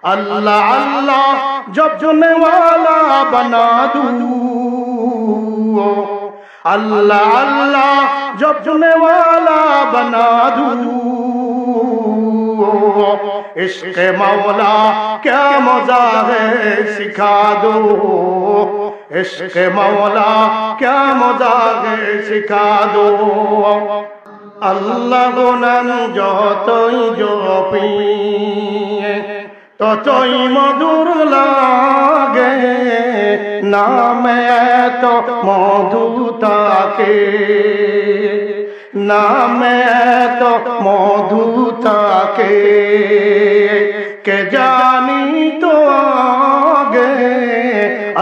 अल्लाह अल्लाह जपने वाला बना दूं, अल्लाह अल्लाह जपने वाला बना दूं। इश्क़ मौला क्या मज़ा है सिखा दो, इश्क़ मौला क्या मज़ा है सिखा दो। আল্লাহ নাম যতই জপি ততই মধুর লাগে, নামে তো মধু থাকে, নামে তো মধু থাকে, কে জানি তো আগে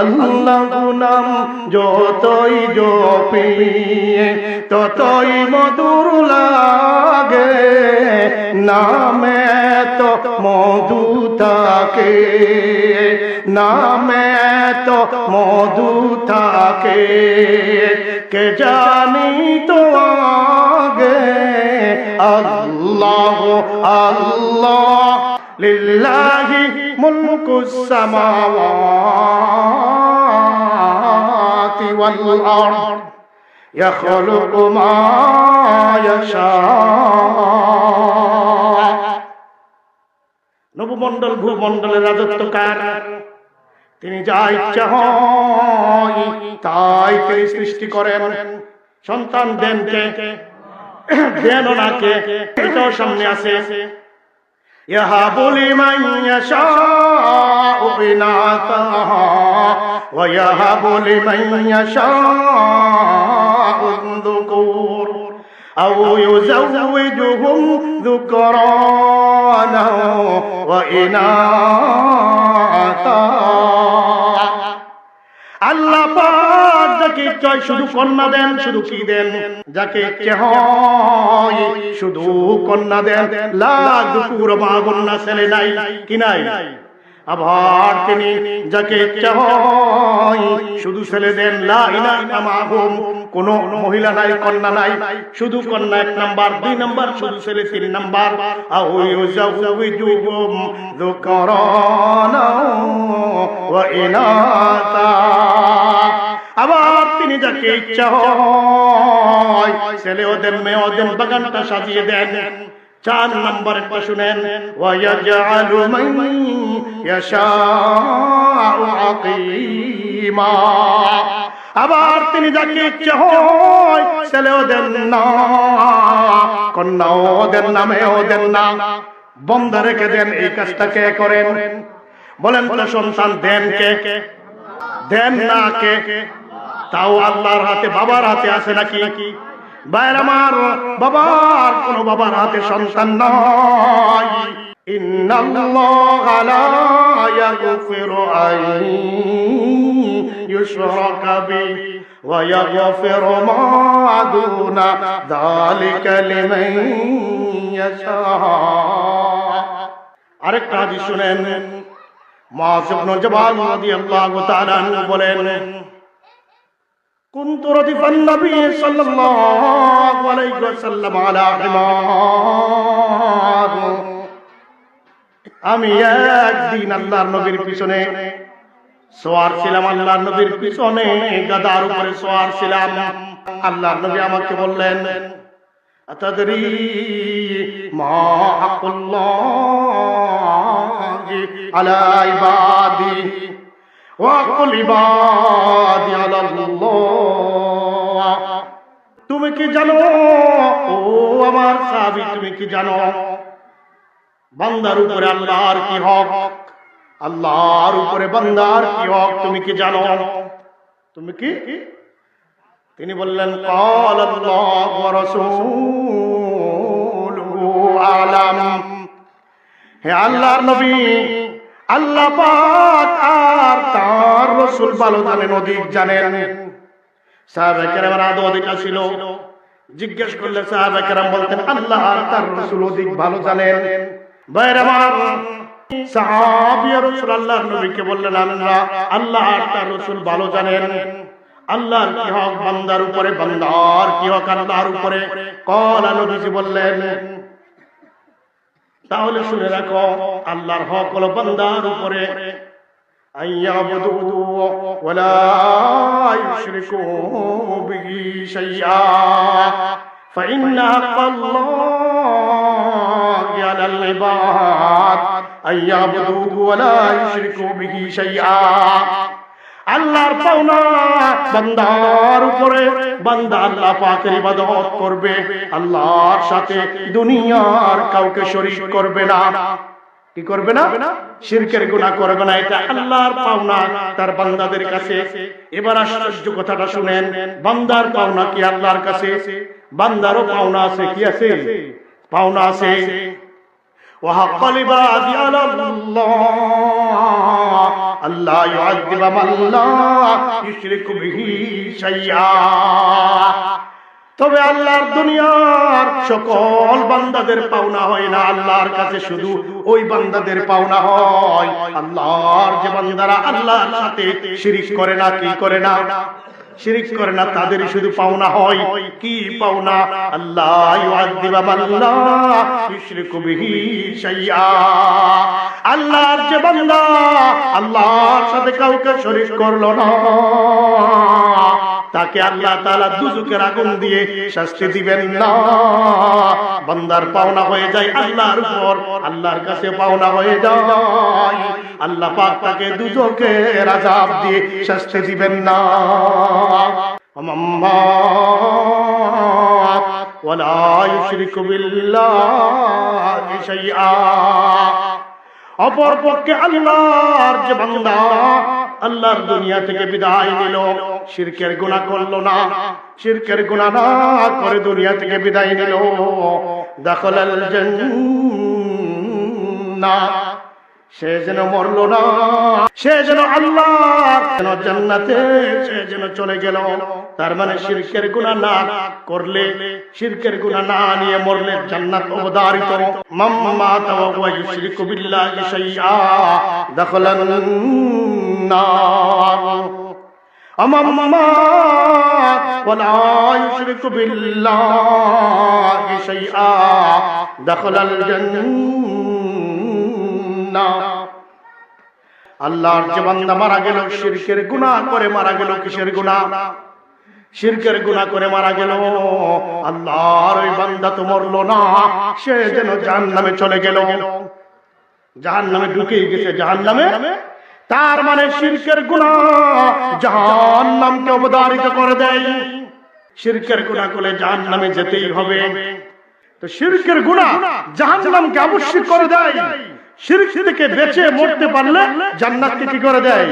আল্লাহ নাম যতই জপি ততই মধুর লাগে, নামে তো মধু থাকে, নামে তো মধু থাকে, কে জানি তো আগে আল্লাহ আল্লাহ লিল্লাহি মুলকুস সামাওয়াতি ওয়াল আরদ ইয়াখলুকু মা ইয়াশা। নবমণ্ডল ভূমণ্ডলের রাজত্বকার, তিনি যা ইচ্ছা হয় তাই তিনি সৃষ্টি করেন। সন্তান দেন কে? দেন ওনাকে। এটাও সামনে আছে, ইয়াহাবু লিমান ইয়াশাউ ইনাসা ওয়া ইয়াহাবু লিমান ইয়াশাউ যুকুর আও ইউযাওয়িজুহুম যুকরানা ওয়া ইনাসা। আল্লাহ পাক যাকে ইচ্ছা শুধু কন্যা দেন, শুধু কি দেন? যাকে ইচ্ছা হয় শুধু কন্যা দেন। লা যুকুর মা কন্যা ছেলে নাই, কি নাই? আবার তিনি যাকে ইচ্ছা হয় শুধু ছেলে দেন। লা ইলাহা মাহুম, কোন মহিলা নাই, কন্যা নাই, শুধু কন্যা এক নাম্বার, দুই নাম্বার শুধু ছেলে তিন নাম্বার। আও ইউযাওয়িজুহুম যুকরানা ওয়া ইনাসা। আবার তিনি যাকে ইচ্ছা হয় ছেলেও দেন, মেয়েও দেন, বাগানটা সাজিয়ে দেন। চার নম্বর একটা শুনেন, ওয়ায়াজআলু মান ইয়াশাউ আকিমা। আবার তিনি যাকে ইচ্ছা হয় ছেলেও দেন না, কন্যাও দেন না, মেয়েও দেন না, বন্ধ রেখে দেন। এই কাজটা কে করেন বলেন তো? সন্তান দেন কে? দেন না কে? তাও আল্লাহর হাতে, বাবার হাতে আছে নাকি? ভাইয়ের আমার, বাবার কোন বাবার হাতে সন্তান নাই। ইন্নাল্লাহা লা ইয়াগফিরু আন ইউশরাকা বিহি ওয়া ইয়াগফিরু মা দুনা যালিকা লিমান ইয়াশা। আরেকটা হাদিস শুনেন, মুআয ইবনে জাবাল রাদিয়াল্লাহু তাআলা আনহু বলেন, কুনতু রাদিফান নবী সাল্লাল্লাহু আলাইহি ওয়াসাল্লাম আলা হিমার। আমি একদিন আল্লাহর নবীর পিছনে সওয়ার ছিলাম, আল্লাহর নবীর পিছনে গাধার উপরে সওয়ার ছিলাম। আল্লাহর নবী আমাকে বললেন, আতাদরি মা হাক্কুল্লাহি আলা ইবাদি ওয়া কুল ইবাদি আলাল্লাহ। তুমি কি জানো ও আমার সাহাবী, তুমি কি জানো বান্দার উপরে আল্লাহর কি হক? আল্লাহর উপরে বান্দার কি হক তুমি কি জানো? তুমি কি? তিনি বললেন, ক্বাল আল্লাহু ওয়া রাসূলুহু আ'লাম। হে আল্লাহর নবী, আল্লাহ পাক আর তার রাসূল ভালো জানেন, অধিক জানেন। সাহাবায়ে কেরামের আদত এটা ছিল, জিজ্ঞেস করলে সাহাবায়ে কেরাম বলতেন আল্লাহ আর তার রাসূল অধিক ভালো জানেন। ভাইরা আমার, সাহাবী রাসূল আল্লাহর নবীকে বললেন, আল্লাহ আর তার রাসূল ভালো জানেন আল্লাহর কি হক বান্দার উপরে, বান্দার কি হক আল্লাহর উপরে। ক্বালা, নবীজি বললেন, তাহলে শুনে রাখো, আল্লাহর হক হলো বান্দার উপরে আইয়াবুদু ওয়ালা ইউশরিকু বিহি শাইআ ফাইন্না হাক্কাল্লাহি আলাল ইবাদ আইয়াবুদু ওয়ালা ইউশরিকু বিহি শাইআ। আল্লাহর পাওনা বান্দার উপরে, বান্দা আল্লাহ পাকের ইবাদত করবে, আল্লাহর সাথে দুনিয়ার কাউকে শরীক করবে না। কি করবে না? শিরকের গুনাহ করবে না। এটা আল্লাহর পাওনা তার বান্দাদের কাছে। এবার আশ্চর্য কথাটা শুনেন, বান্দার পাওনা কি আল্লাহর কাছে? বান্দারও পাওনা আছে। কি আছে? পাওনা আছে। وحق العباد على الله ألا يعذب من لا يشرك به شيئا। তবে আল্লাহর দুনিয়ার সকল বান্দাদের পাওনা হয় না, আল্লাহর কাছে শুধু ওই বান্দাদের পাওনা হয় আল্লাহর যে বান্দারা আল্লাহর সাথে শিরিক করে না। কি করে না? শিরিক করে না, তাদেরই শুধু পাওনা হয়। কি পাওনা? আল্লাহ ইউআযযিবা মান লা ইউশরিকু বিহি শাইআ। আল্লাহর যে বান্দা আল্লাহর সাথে কাউকে শরীক করলো না, তাকে আল্লাহ তাআলা দুজকের আগুন দিয়ে শাস্তি দিবেন না। বান্দার পাওনা হয়ে যায় আল্লাহর উপর, আল্লাহর কাছে পাওনা হয়ে যায়, আল্লাহ পাক তাকে দুজকের আযাব দিয়ে শাস্তি দিবেন না। আম্মা ওয়ালা ইউশরিকু বিল্লাহি শাইআ। অপরপক্ষে আল্লাহর যে বান্দা আল্লাহর দুনিয়া থেকে বিদায় নিল, শিরকের গুনাহ করলো না, শিরকের গুনাহ না করে দুনিয়া থেকে বিদায় নিল, দাখালাল জান্নাহ, সে যেন মরলো না, সে যেন আল্লাহর জান্নাতে সে যেন চলে গেল। তার মানে শিরকের গুনাহ না করলে, শিরকের গুনাহ না নিয়ে মরলে জান্নাত অবধারিত। মান মাতা ওয়া হুয়া ইউশরিকু বিল্লাহি শাইআ দাখালান নার। আম্মা ওয়া লা ইউশরিকু বিল্লাহি শাইআ দাখালাল জান্নাহ। আল্লাহর যে বান্দা মারা গেল শিরকের গুনাহ করে মারা গেল, কিসের গুনাহ? শিরকের গুনাহ করে মারা গেল, আল্লাহর ওই বান্দা তো মরলো না, সে যেন জাহান্নামে চলে গেল, জাহান্নামে ঢুকেই গেছে, জাহান্নামে। তার মানে শিরকের গুনাহ জাহান্নামকে অবধারিত করে দেয়। শিরকের গুনাহ করলে জাহান্নামে যেতেই হবে। তো শিরকের গুনাহ জাহান্নামকে আবশ্যক করে দেয়। শিরক থেকে বেঁচে মরতে পারলে জান্নাতকে কি করে দেয়?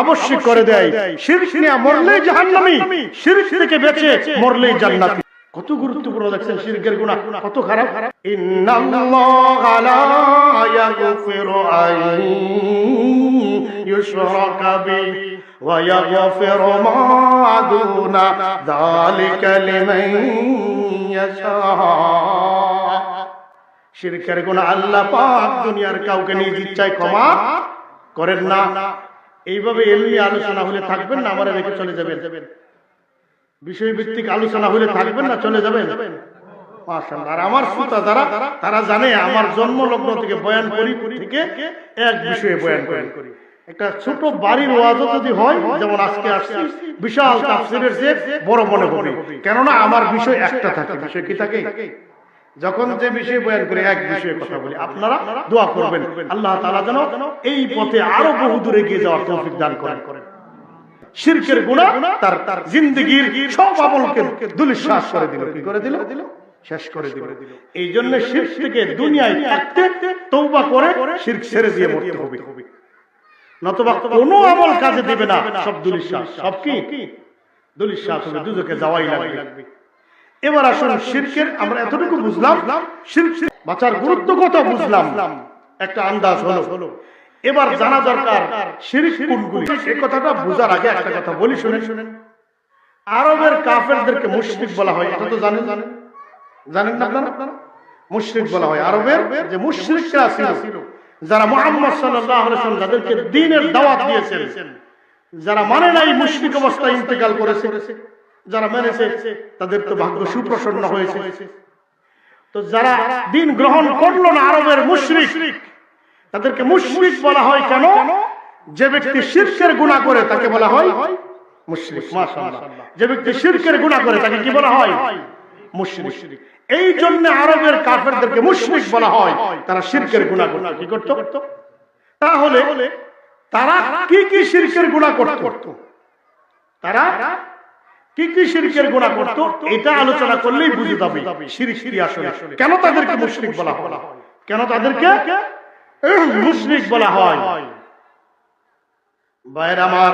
আবশ্যক করে দেয়। শিরক নিয়ে মরলেই জাহান্নামী, শিরক থেকে বেঁচে মরলেই জান্নাতি। কত গুরুত্বপূর্ণ দেখছেন শিরকের গুনাহ কত খারাপ। ইন্নাল্লাহা লা ইয়াগফিরু আন ইউশরাকা বিহি ওয়া ইয়াগফিরু মা দুনা যালিকা লিমান ইয়াশা। শিরকের গুনাহ আল্লাহ পাক দুনিয়ার কাউকে নিজ ইচ্ছায় ক্ষমা করেন না। এইভাবে এলমি আলোচনা হলে থাকবেন না, আমারে রেখে চলে যাবেন। বিষয় ভিত্তিক আলোচনা হলে থাকবেন না, চলে যাবেন। মাশাআল্লাহ। আর আমার শ্রোতা যারা, তারা জানে আমার জন্মলগ্ন থেকে বয়ান করি থেকে এক বিষয়ে বয়ান করি। একটা ছোট বাড়ির ওয়াজও যদি হয়, যেমন আজকে আসছি, বিশাল তাফসীরের যে বড় মনে হবে, কেননা আমার বিষয় একটা থাকে। বিষয় কি থাকে? যখন যে বিষয়ে বয়ান করে এক বিষয়ে কথা বলি, আপনারা দোয়া করবেন আল্লাহ তাআলা যেন এই পথে আরো বহু দূরে এগিয়ে যাওয়ার তৌফিক দান করেন। শিরকের গুনাহ তার জিন্দেগীর সব আমলকে দুলিশ্বাস করে দিল। কি করে দিল? শেষ করে দিল। এই জন্য শিরক থেকে দুনিয়ায় থাকতে তওবা করে শিরক ছেড়ে দিয়ে মরতে হবে, নতুবা কোনো আমল কাজে দিবে না, সব দুলিশ্বাস। সব কি দুলিশ্বাস হবে, দুজকে যাওয়াই লাগবে। এবার আসুন শিরকের আমরা এতটুকু বুঝলাম, শিরক বাঁচার গুরুত্ব কথা বুঝলাম, একটা আন্দাজ হলো। এবার জানা দরকার শিরক কোনগুলি। এই কথাটা বোঝার আগে একটা কথা বলি, শুনেন। আরবের কাফেরদেরকে মুশরিক বলা হয়, এটা তো জানেন না আপনারা? মুশরিক বলা হয়। আরবের যে মুশরিকরা ছিল, যারা মুহাম্মদ সাল্লাল্লাহু আলাইহি ওয়াসাল্লাম যাদেরকে দ্বীনের দাওয়াত দিয়েছেন, যারা মানে নাই মুশরিক অবস্থায় ইন্তেকাল করেছে, যারা মেনেছে তাদের তো ভাগ্য সুপ্রসন্ন হয়েছে। তো যারা দিন গ্রহণ করলো না আরবের মুশরিক, তাদেরকে মুশরিক বলা হয় কেন? যে ব্যক্তি শিরকের গুনাহ করে তাকে বলা হয় মুশরিক। মাশাআল্লাহ, যে ব্যক্তি শিরকের গুনাহ করে তাকে কি বলা হয়? মুশরিক। এই জন্য আরবের কাফেরদেরকে মুশরিক বলা হয়, তারা শিরকের গুনাহ করত। কি করত? তাহলে তারা কি কি শিরকের গুনাহ করত? তারা কি কি শিরকের গুনাহ করত? এটা আলোচনা করলেই বুঝে যাবে শিরক কি আসলে। কেন তাদেরকে মুশরিক বলা হয়? কেন তাদেরকে মুশরিক বলা হয়? ভাইরা আমার,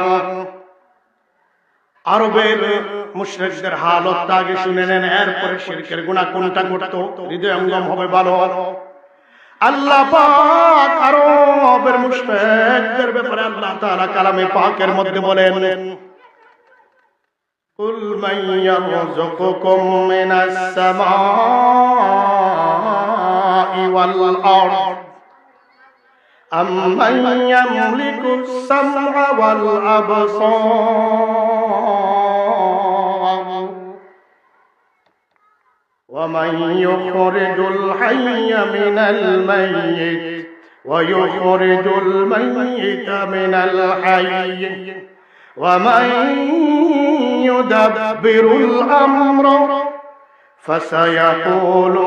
আরবের মুশরিকদের হালত আগে শুনে নেন, এরপরে শিরকের গুনাহ কোনটা করত হৃদয়ঙ্গম হবে ভালো। আল্লাহ পাক আরবের মুশরিকদের ব্যাপারে আল্লাহ তাআলা কালামে পাকের মধ্যে বলেন, কুল মান ইয়ারযুকুকুম মিনাস সামাই ওয়াল আরদ أَمَّنْ يَمْلِكُ السَّمْعَ وَالْأَبْصَارَ وَمَنْ يُخْرِجُ الْحَيَّ مِنَ الْمَيِّتِ وَيُخْرِجُ الْمَيِّتَ مِنَ الْحَيِّ وَمَنْ يُدَبِّرُ الْأَمْرَ فَسَيَقُولُونَ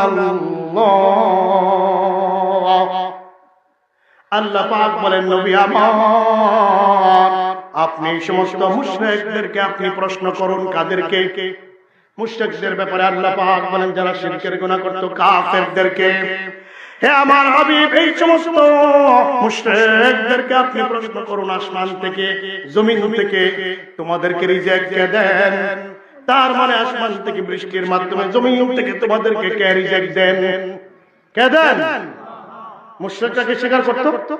اللَّهُ। আল্লাহ পাক বলেন, নবী আমার, আপনি এই সমস্ত মুশরিকদেরকে আপনি প্রশ্ন করুন। কাদেরকে? মুশরিকদের ব্যাপারে আল্লাহ পাক বলেন যারা শিরকের গুনাহ করত, কাফেরদেরকে। হে আমার হাবিব, এই সমস্ত মুশরিকদেরকে আপনি প্রশ্ন করুন, আসমান থেকে জমিন থেকে তোমাদেরকে রিজিক কে দেন? তার মানে আসমান থেকে বৃষ্টির মাধ্যমে, জমিন থেকে তোমাদেরকে কে রিজিক দেন? কে দেন? মুশরিকটাকে স্বীকার করত,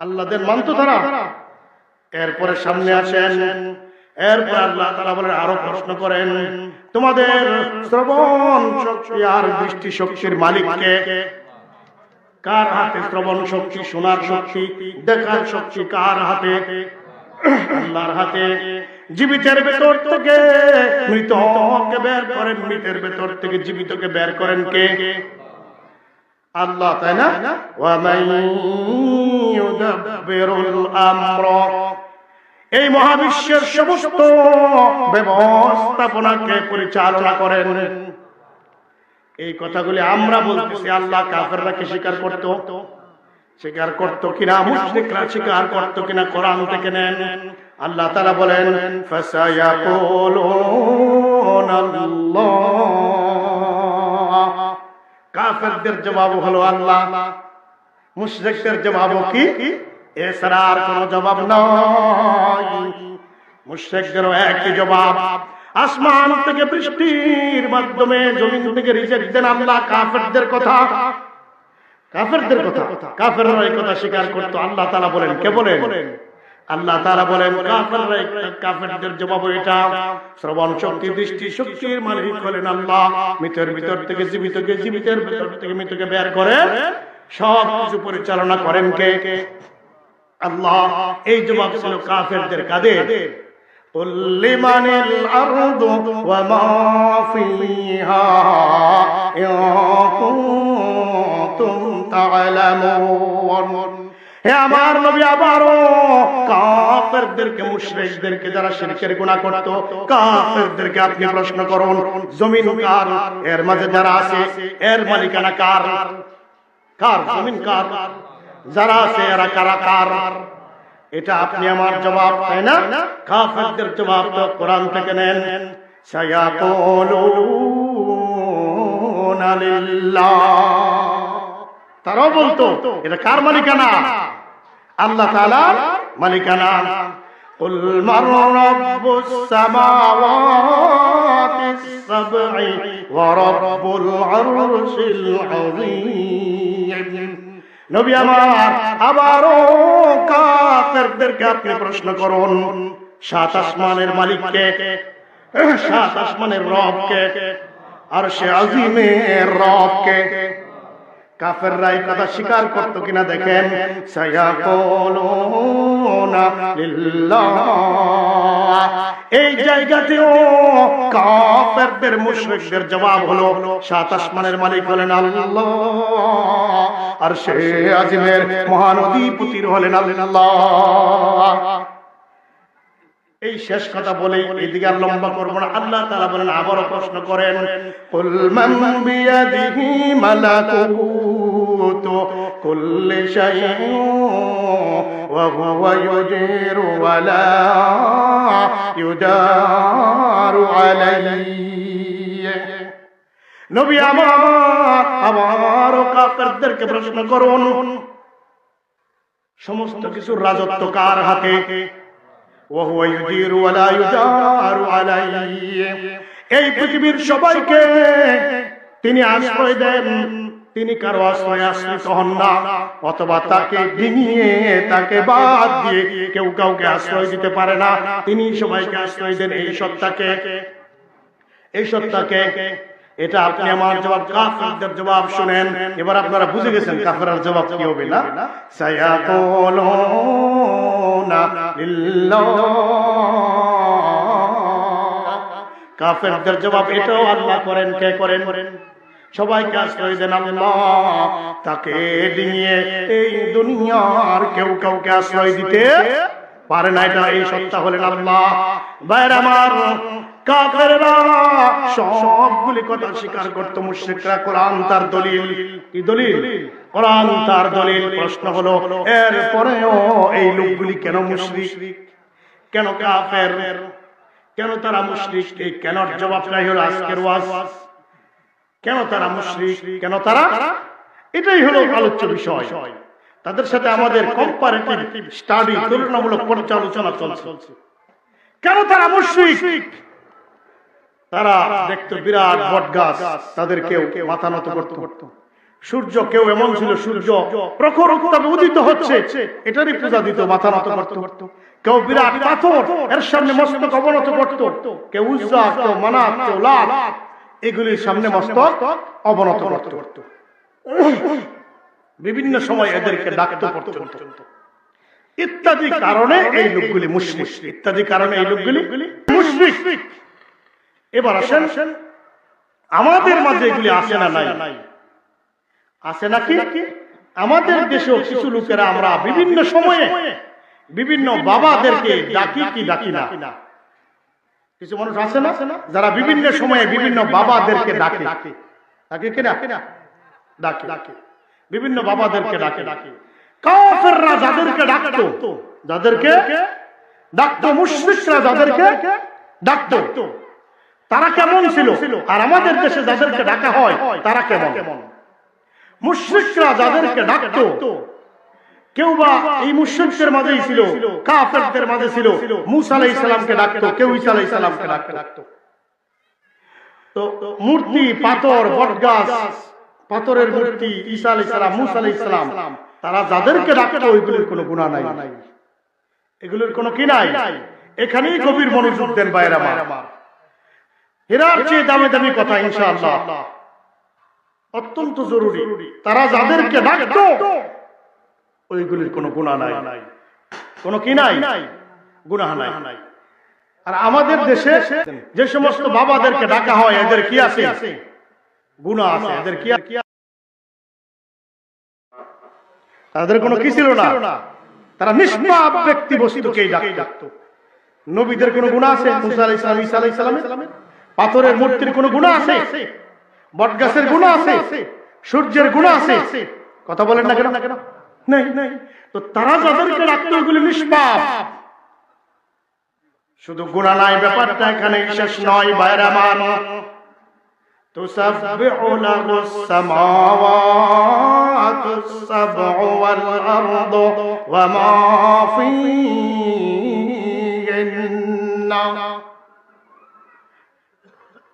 আল্লাহ দেন মানত তারা। এরপরে সামনে আসেন, এরপর আল্লাহ তাআলা বলেন আরো প্রশ্ন করেন, তোমাদের শ্রবণ শক্তি আর দৃষ্টি শক্তির মালিক কে? কার হাতে শ্রবণ শক্তি, শোনার শক্তি, দেখার শক্তি কার হাতে? আল্লাহর হাতে। জীবিতের ভেতর থেকে মৃতকে বের করেন, মৃতের ভেতর থেকে জীবিতকে বের করেন কে? আল্লাহ, তাই না? এই মহাবিশ্বের সমস্ত ব্যবস্থাপনাকে পরিচালনা করেন। এই কথাগুলি আমরা বলতেছি, আল্লাহ কাফেররা কি স্বীকার করত? স্বীকার করত কিনা? মুশরিকরা স্বীকার করত কিনা? কোরআন থেকে নেন। আল্লাহ তাআলা বলেন, ফাসায়াকুলুনা আল্লাহ। কাফেরদের জবাব হলো আল্লাহ, মুশরিকদের জবাব কি? এছাড়া আর কোনো জবাব নাই। মুশরিকদেরও একই জবাব, আসমান থেকে বৃষ্টির মাধ্যমে, জমিন থেকে রিজিক দেন আল্লাহ। কাফেরদের কথা, কাফেরদের কথা, কাফেররা এই কথা স্বীকার করত। আল্লাহ তাআলা বলেন, কে বলেন? আল্লাহ তাআলা বলেন কাফেরদের জবাব এটা, শ্রবণ শক্তি, দৃষ্টি শক্তির মালিক হলেন আল্লাহ। মৃতের ভিতর থেকে জীবিতকে, জীবিতের ভিতর থেকে মৃতকে বের করে সব কিছু পরিচালনা করেন কে? আল্লাহ। এই জবাব ছিল কাফেরদের। কাদের? কুল লিমানিল আরদু ওয়া মা ফিহা ইন কুনতুম তা'লামুন। হে আমার নবী, আবারও কাফেরদেরকে, মুশরিকদেরকে যারা শিরকের গুনাহ করত, কাফেরদেরকে আপনি প্রশ্ন করুন, জমিন কার? এর মাঝে যারা আছে এর মালিকানা কার? কার? জমিন কার? যারা আছে এরা কারা? কার? এটা আপনি আমার জবাব, তাই না? কাফেরদের জবাব তো কোরআন থেকে নেন। সায়াকুলুনা লিল্লাহ। তারাও বলতো এটা কার মালিকানা? আল্লাহ তাআলার মালিকানা। কুল মান রাব্বুস সামাওয়াতিস সাবঈ ওয়া রাব্বুল আরশিল আযীম। নবী আমার, আবারও কাফেরদেরকে আপনি প্রশ্ন করুন, সাত আসমানের মালিক কে? সাত আসমানের রব কে? আরশে আযীমের রব কে? কাফেররা এই কথা স্বীকার করত কিনা দেখেন, সায়াকুলুনা লিল্লাহ। এই জায়গাতেও কাফেরদের মুশরিকদের জবাব হলো, সাত আসমানের মালিক হলেন আল্লাহ, আর সে আজিমের মহান অধিপতির হলেন আল্লাহ। এই শেষ কথা বলেই এদিকে আর লম্বা করব না। আল্লাহ তাআলা বলেন, আবারও প্রশ্ন করেন, কুল মান বিয়াদিহি মালাকুতু কুল্লি শাইইন ওয়া হুয়া ইউজিরু ওয়া লা ইউজারু আলাইহি। নবী আমার, আবারও কাফেরদেরকে প্রশ্ন করুন, সমস্ত কিছুর রাজত্ব কার হাতে? وهو يجير ولا يجار عليه। এই পৃথিবীর সবাইকে তিনি আশ্রয় দেন, তিনি কারো আশ্রয়ে আশ্রিত হন না, অথবা তাকে ডিঙিয়ে তাকে বাদ দিয়ে কেউ কাউকে আশ্রয় দিতে পারে না। তিনি সবাইকে আশ্রয় দেন এই সত্তাকে, এই সত্তাকে। এটা আপনি আমার জবাব, কাফেরদের জবাব শুনেন। এবার আপনারা বুঝে গেছেন কাফেরদের জবাব কি হবে না? সায়াকুলুনা লিল্লাহ। কাফেরদের জবাব এটাও আল্লাহ করেন। কে করেন? সবাইকে আশ্রয় দেন আল্লাহ, তাকে নিয়ে এই দুনিয়ার কেউ কাউকে আশ্রয় দিতে পারে না। এটা এই সত্তা হলেন আল্লাহ। ভাইরা আমার, কাফেররা সবগুলি কথা স্বীকার করত, মুশরিকরা কোরআন তার দলিল। কি দলিল? কোরআন তার দলিল। প্রশ্ন হলো, এরপরেও এই লোকগুলি কেন মুশরিক, কেন কাফের, কেন তারা মুশরিক? এই কেনর জবাবটাই হলো আজকের ওয়াজ। কেন তারা মুশরিক, কেন তারা, এটাই হলো আলোচ্য বিষয়। তাদের সাথে আমাদের কম্পারেটিভ স্টাডি, তুলনামূলক পর্যালোচনা চলছে। কেন তারা মুশরিক? তারা দেখতো বিরাট বট গাছ, তাদের কেউ মাথা নত করত। সূর্য কেউ এমন ছিল, সূর্য প্রখর উত্তাপে উদিত হচ্ছে, এটারই পূজা দিত, মাথা নত করত। কেউ বিরাট পাথর, এর সামনে মস্তক অবনত করত। কেউ উজ্জা, কেউ মানাত, কেউ লাত, এগুলির সামনে মস্তক অবনত করত। বিভিন্ন সময় এদেরকে ডাকতে পর্যন্ত। ইত্যাদি কারণে এই লোকগুলি মুশরিক, ইত্যাদি কারণে এই লোকগুলি মুশরিক। এবার আসেন, আমাদের মাঝে এগুলি আছে না নাই? আছে নাকি? আমাদের দেশেও কিছু লোকেরা আমরা বিভিন্ন সময়ে বিভিন্ন বাবাদেরকে ডাকি কি ডাকি না? কিছু মানুষ আছে না যারা বিভিন্ন সময়ে বিভিন্ন বাবাদেরকে ডাকে, ডাকে কিনা? ডাকে, বিভিন্ন বাবাদেরকে ডাকে। কাফেররা যাদেরকে ডাকতো, মুশরিকরা যাদেরকে ডাকতো, তারা কেমন ছিল? আর আমাদের দেশে যাদেরকে ডাকা হয় তারা কেমন? মুশরিকরা যাদেরকে ডাকতো, কেউ বা এই মুশরিকদের মাঝেই ছিল, কাফেরদের মাঝে ছিল। মূসা আলাইহিস সালামকে ডাকতো, কেউ ঈসা আলাইহিস সালামকে ডাকতো। তো মূর্তি, পাথর, বটগাছ, পাথরের মূর্তি, ঈসা আলাইহিস সালাম, মূসা আলাইহিস সালাম, তারা যাদেরকে ডাকতো ওইগুলোর কোনো গুনাহ নাই, এগুলোর কোনো কি নাই। এখানেই গভীর মনোযোগ দেন ভাইরা আমার। হীরার চেয়ে দামি দামি কথা ইনশাআল্লাহ, অত্যন্ত জরুরি। তারা যাদেরকে ডাকতো ওইগুলির কোনো গুনাহ নাই, কোনো কি নাই, গুনাহ নাই। আর আমাদের দেশে যে সমস্ত বাবাদেরকে ডাকা হয় এদের কি আছে? গুনাহ আছে। এদের কি? তাদের কোনো কি ছিল না, তারা নিষ্পাপ ব্যক্তি বস্তুকেই ডাকতো। নবীদের কোনো গুনাহ আছে? মূসা আলাইহিস সালাম, ঈসা আলাইহিস সালামের? পাথরের মূর্তির কোনো গুনাহ আছে? বটগাছের গুনাহ আছে? সূর্যের গুনাহ আছে? কথা বলেন না কেন? নাই। তো তারা যাদেরকে ডাকতো ওগুলো নিষ্পাপ। শুধু গুনাহ নাই, ব্যাপারটা এখানে শেষ নয় ভাইরা আমার। তুসাব্বিহু লাহুস সামাওয়াতুস সাবউ ওয়াল আরদু ওয়া মা ফীহিন্না।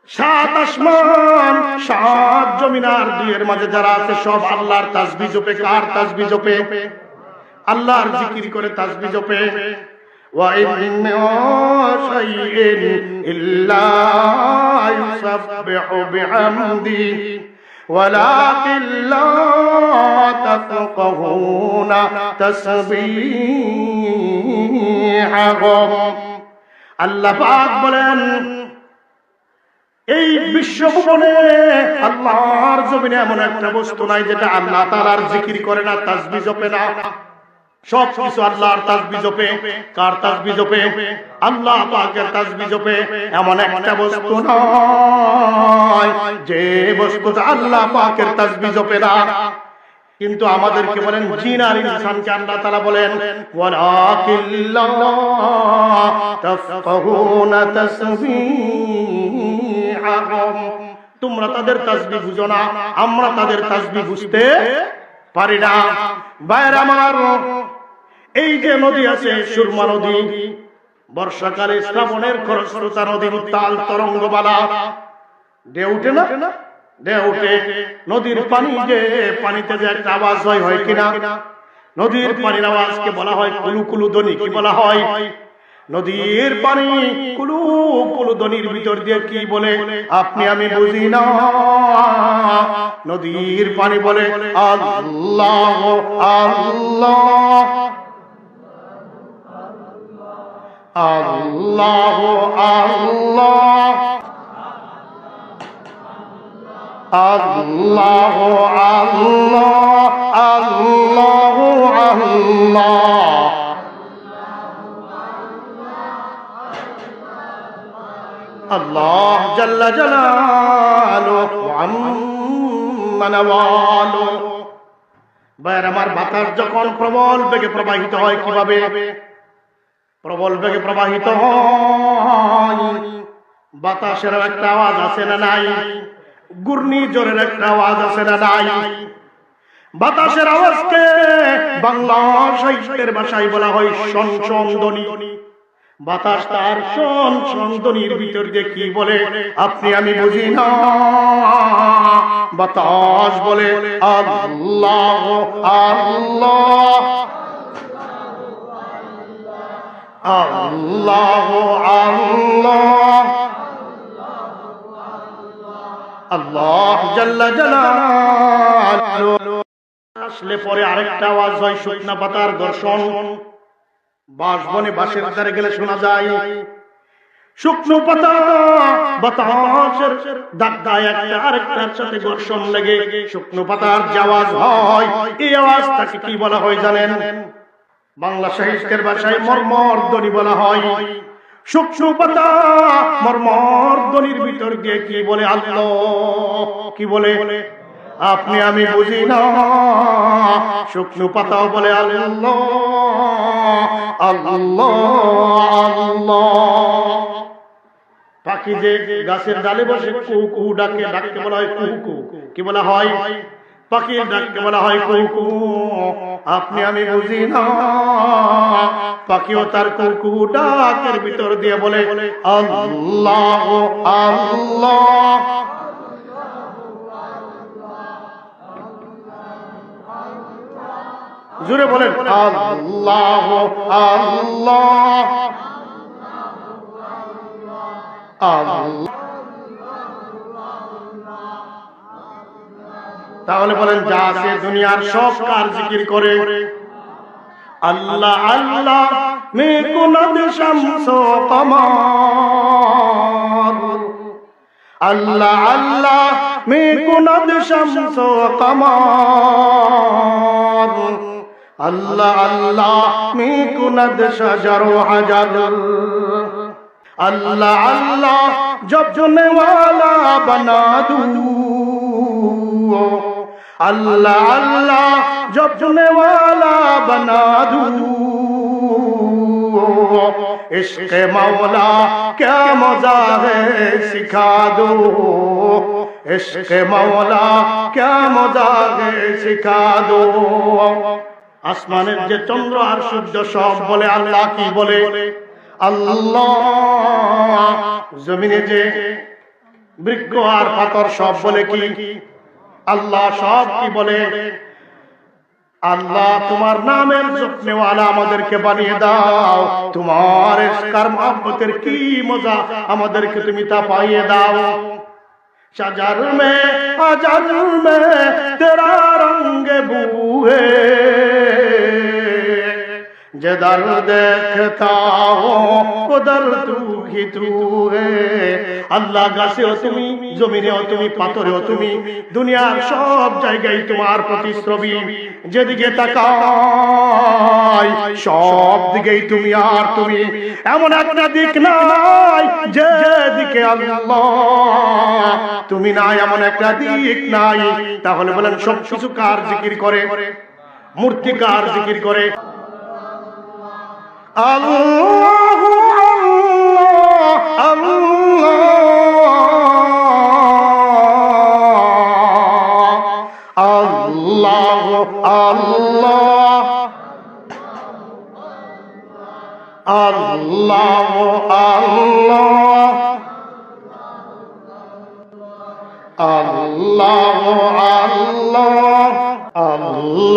সাত আসমান, সাত জমিন আর দুইয়ের মাঝে যারা আছে সব আল্লাহর তাসবিহ জপে। কার তাসবিহ জপে? আল্লাহর জিকির করে তাসবিহ জপে। ওয়া ইন মিন শাইইন ইল্লা ইউসাব্বিহু বিহামদি ওয়ালাকিন লা তাফকাহুনা তাসবিহাহুম। আল্লাহ পাক বলেন এই বিশ্বভুবনে আল্লাহর জমিনে এমন একটা বস্তু নাই যেটা আল্লাহ তাআলার জিকির করে না, তাসবিহ জপে না। সব কিছু আল্লাহর তাসবিহ জপে। কার তাসবিহ জপে? আল্লাহ পাকের তাসবিহ জপে। এমন একটা বস্তু নয় যে বস্তুটা আল্লাহ পাকের তাসবিহ জপে না। কিন্তু আমাদেরকে বলেন জিন আর ইনসানকে আল্লাহ তাআলা বলেন ওয়ালাকিন লা তাফকাহুনা তাসবিহাহুম, তোমরা তাদের তাসবিহ বুঝো না, আমরা তাদের তাসবিহ বুঝতে পারি না। ভাইরা আমার, এই যে নদী আছে সুরমা নদী, বর্ষাকালে শ্রাবণের খরস্রোতা নদীর উত্তাল তরঙ্গমালা, ঢেউ উঠে না? ঢেউ উঠে। নদীর পানি যে পানিতে যে একটা আওয়াজ হয় কিনা? নদীর পানির আওয়াজকে বলা হয় কুলু কুলু ধ্বনি। কি বলা হয়? নদীর পানি কুলু কুলু ধ্বনির ভিতর দিয়ে কি বলে আপনি আমি বুঝি না। নদীর পানি বলে আল্লাহ আল্লাহ আল্লাহ আল্লাহ আল্লাহ আল্লাহ আল্লাহ। আল্লাহ জাল্লা জালালুহু আম্মা নাওয়ালুহু। ভাইরা আমার, বাতাস যখন প্রবল বেগে প্রবাহিত হয়, কিভাবে প্রবল বেগে প্রবাহিত হয়? বাতাসের একটা আওয়াজ আছে না নাই? ঘূর্ণিঝড়ের একটা আওয়াজ আছে না নাই? বাতাসের আওয়াজকে বাংলা সাহিত্যের ভাষায় বলা হয় শনশন ধ্বনি। বাতাস তার শনশন ধ্বনির ভিতর দিয়ে কি বলে আপনি আমি বুঝি না। বাতাস বলে আল্লাহ আল্লাহ আল্লাহ আল্লাহ আল্লাহ জাল্লা জালালুহু। আসলে পরে আরেকটা আওয়াজ হয় শুকনা পাতার দর্শন। বাঁশ বনে বাঁশের ধারে গেলে শোনা যায় শুকনো পাতা বাতাসের ধাক্কায় একটা আরেকটার সাথে ঘর্ষণ লেগে শুকনো পাতার যে আওয়াজ হয়, এই আওয়াজটাকে কি বলা হয় জানেন? বাংলা সাহিত্যের ভাষায় মর্মর ধ্বনি বলা হয়। শুকনো পাতা মর্মর ধ্বনির ভিতর দিয়ে কি বলে আল্লাহ, কি বলে আপনি আমি বুঝি না। শুকনো পাতাও বলে আল্লাহ আল্লাহ আল্লাহ। পাখি যে গাছের ডালে বসে কু কু ডাকে, ডাকতে বলা হয় কু কু। কি বলা হয়? পাখির ডাকতে বলা হয় কু কু। আপনি আমি বুঝি না। পাখিও তার কু কু ডাকের ভিতর দিয়ে বলে আল্লাহ আল্লাহ। জোরে বলেন আল্লাহ আল্লাহ আল্লাহ। তাহলে বলেন যা আছে দুনিয়ার সব কার জিকির করে? আল্লাহ আল্লাহ মে কুনাদ শামস ও কমর। আল্লাহ আল্লাহ মে কুনাদ শামস ও কমর। আল্লাহ আল্লাহ মে কুনাদ শাজার ও হাজার। अल्लाह अल्लाह जपने वाला बना दूं। अल्लाह अल्लाह जपने वाला बना दूं। इश्क़ मौला क्या मज़ा है सिखा दो। इश्क़ मौला क्या मज़ा है सिखा दो। आसमानेर जे चंद्र और सूर्य सब बोले अल्लाह की बोले আল্লাহ। জমিনে যে বৃক্ষ আর পাথর সব বলে কি আল্লাহ। সব কি বলে আল্লাহ। তোমার নামের যত্নওয়ালা আমাদেরকে বানিয়ে দাও। তোমার ইশকার মহব্বতের কি মজা আমাদেরকে তুমি তা পাইয়ে দাও। शजर में अजर में तेरा रंग बू है जिधर देखता हो उधर तू ही तू है আল্লাহ গাছেও তুমি জমিনেও তুমি পাথরেও তুমি দুনিয়ার সব জায়গায় তোমার প্রতিচ্ছবি যেদিকে তাকাই সব দিকেই তুমি আর তুমি এমন একটা দিক নাই যেদিকে আল্লাহ তুমি নাই এমন একটা দিক নাই তাহলে বলেন সব কিছু কার জিকির করে মূর্তি কার জিকির করে আল্লাহ আল্লাহ আল্লাহ আল্লাহ আল্লাহ আল্লাহ আল্লাহ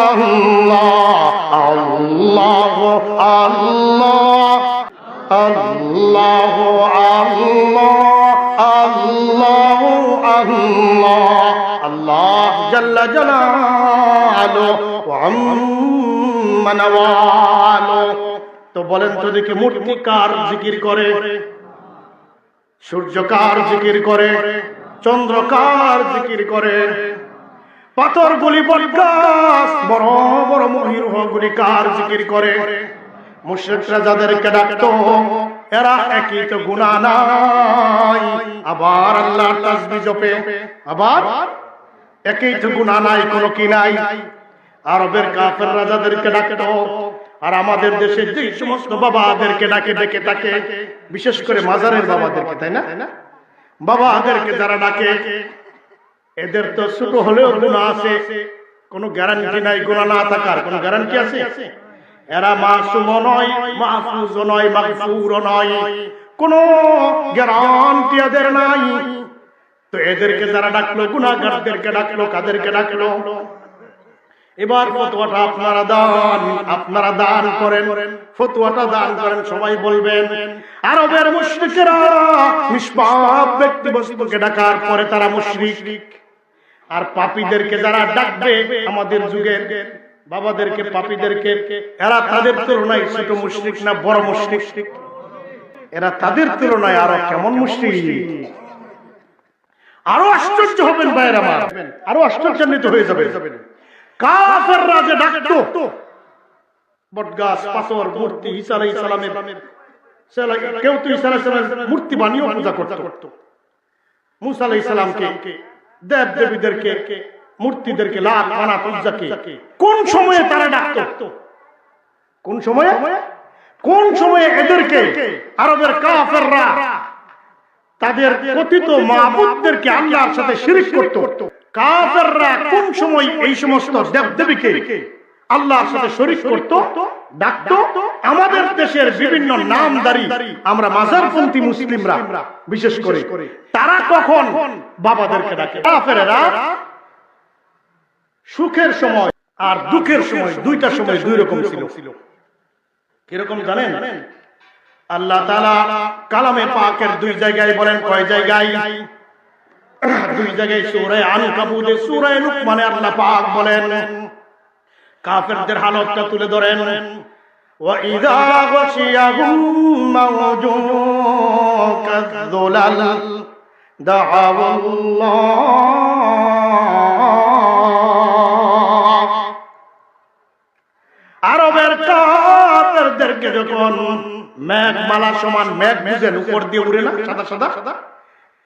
আল্লাহ আল্লাহ আল্লাহ আল্লাহ আল্লাহ জাল্লা জালালুহু ওয়া আম্মা নাওয়ালুহু তো বলেন তো দেখি মূর্তি কার জিকির করে সূর্য কার জিকির করে চন্দ্র কার জিকির করে পাথরগুলি বটগাছ বড় বড় মহিরুহগুলি কার জিকির করে মুশরিকরা যাদেরকে ডাকতো এরা একই তো গুনাহ নাই আবার আল্লাহর তাসবিহ জপে আবার একই তো গুনাহ নাই কোনো কি নাই আরবের কাফেররা যাদেরকে ডাকতো আর আমাদের দেশে যে সমস্ত বাবাদেরকে ডাকে ডেকে থাকে বিশেষ করে মাজারের বাবাদেরকে তাই না বাবাদেরকে যারা ডাকে এদের তো ছোট হলেও গুনাহ আছে কোনো গ্যারান্টি নাই গুনাহ না থাকার কোনো গ্যারান্টি আছে এরা মাসুম নয় মাহফুজ নয় মাগফুর নয় কোনো গ্যারান্টি এদের নাই তো এদেরকে যারা ডাকলো গুনাহগারদেরকে ডাকলো কাদেরকে ডাকলো এবার ফতোয়াটা আপনারা দান করেন ফতোয়াটা দান করেন সবাই বলবেন আরবের মুশরিকরা নিষ্পাপ ব্যক্তি বস্তুকে ডাকার পরে তারা মুশরিক আর পাপীদেরকে যারা ডাকবে আমাদের যুগের বাবাদেরকে পাপীদেরকে এরা তাদের তুলনায় ছোট মুশরিক না বড় মুশরিক এরা তাদের তুলনায় আরো কেমন মুশরিক আরো আশ্চর্য হবেন ভাইরা আমার আরো আশ্চর্যান্বিত হয়ে যাবেন কাফেররা যে ডাকতো বটগাছ পাথর মূর্তি ঈসা আলাইহিস সালামের কেউ তো ঈসা আলাইহিস সালামের মূর্তি বানিয়ে পূজা করত মুসা আলাইহিস সালামকে দেব দেবীদেরকে মূর্তিদেরকে লাত মানাত উজ্জাকে কোন সময়ে তারা ডাকতো কোন সময়ে এদেরকে আরবের কাফেররা তাদের কথিত মাবুদদেরকে আল্লাহর সাথে শিরক করত কাফেররা কোন সময় এই সমস্ত দেবদেবীকে আল্লাহর সাথে শরীক করত ডাকতো আমাদের দেশের বিভিন্ন নামধারী আমরা মাজারপন্থী মুসলিমরা বিশেষ করে তারা কখন বাবাদেরকে ডাকে কাফেররা সুখের সময় আর দুঃখের সময় দুইটা সময় দুই রকম ছিল কিরকম জানেন আল্লাহ তাআলা কালামে পাকের দুই জায়গায় বলেন কয় জায়গায় দুই জায়গায় সূরা আনকাবুতে সূরা লুকমানে আল্লাহ পাক বলেন কাফেরদের হালতটা তুলে ধরেন ওয়া ইযা গাশিয়াহুম মাওজুন কাযুলাল দাআওয়াল্লাহ আরবের কাফেরদেরকে যখন মেঘমালা সমান মেঘ বুঝেন উপর দিয়ে উড়ে না সাদা সাদা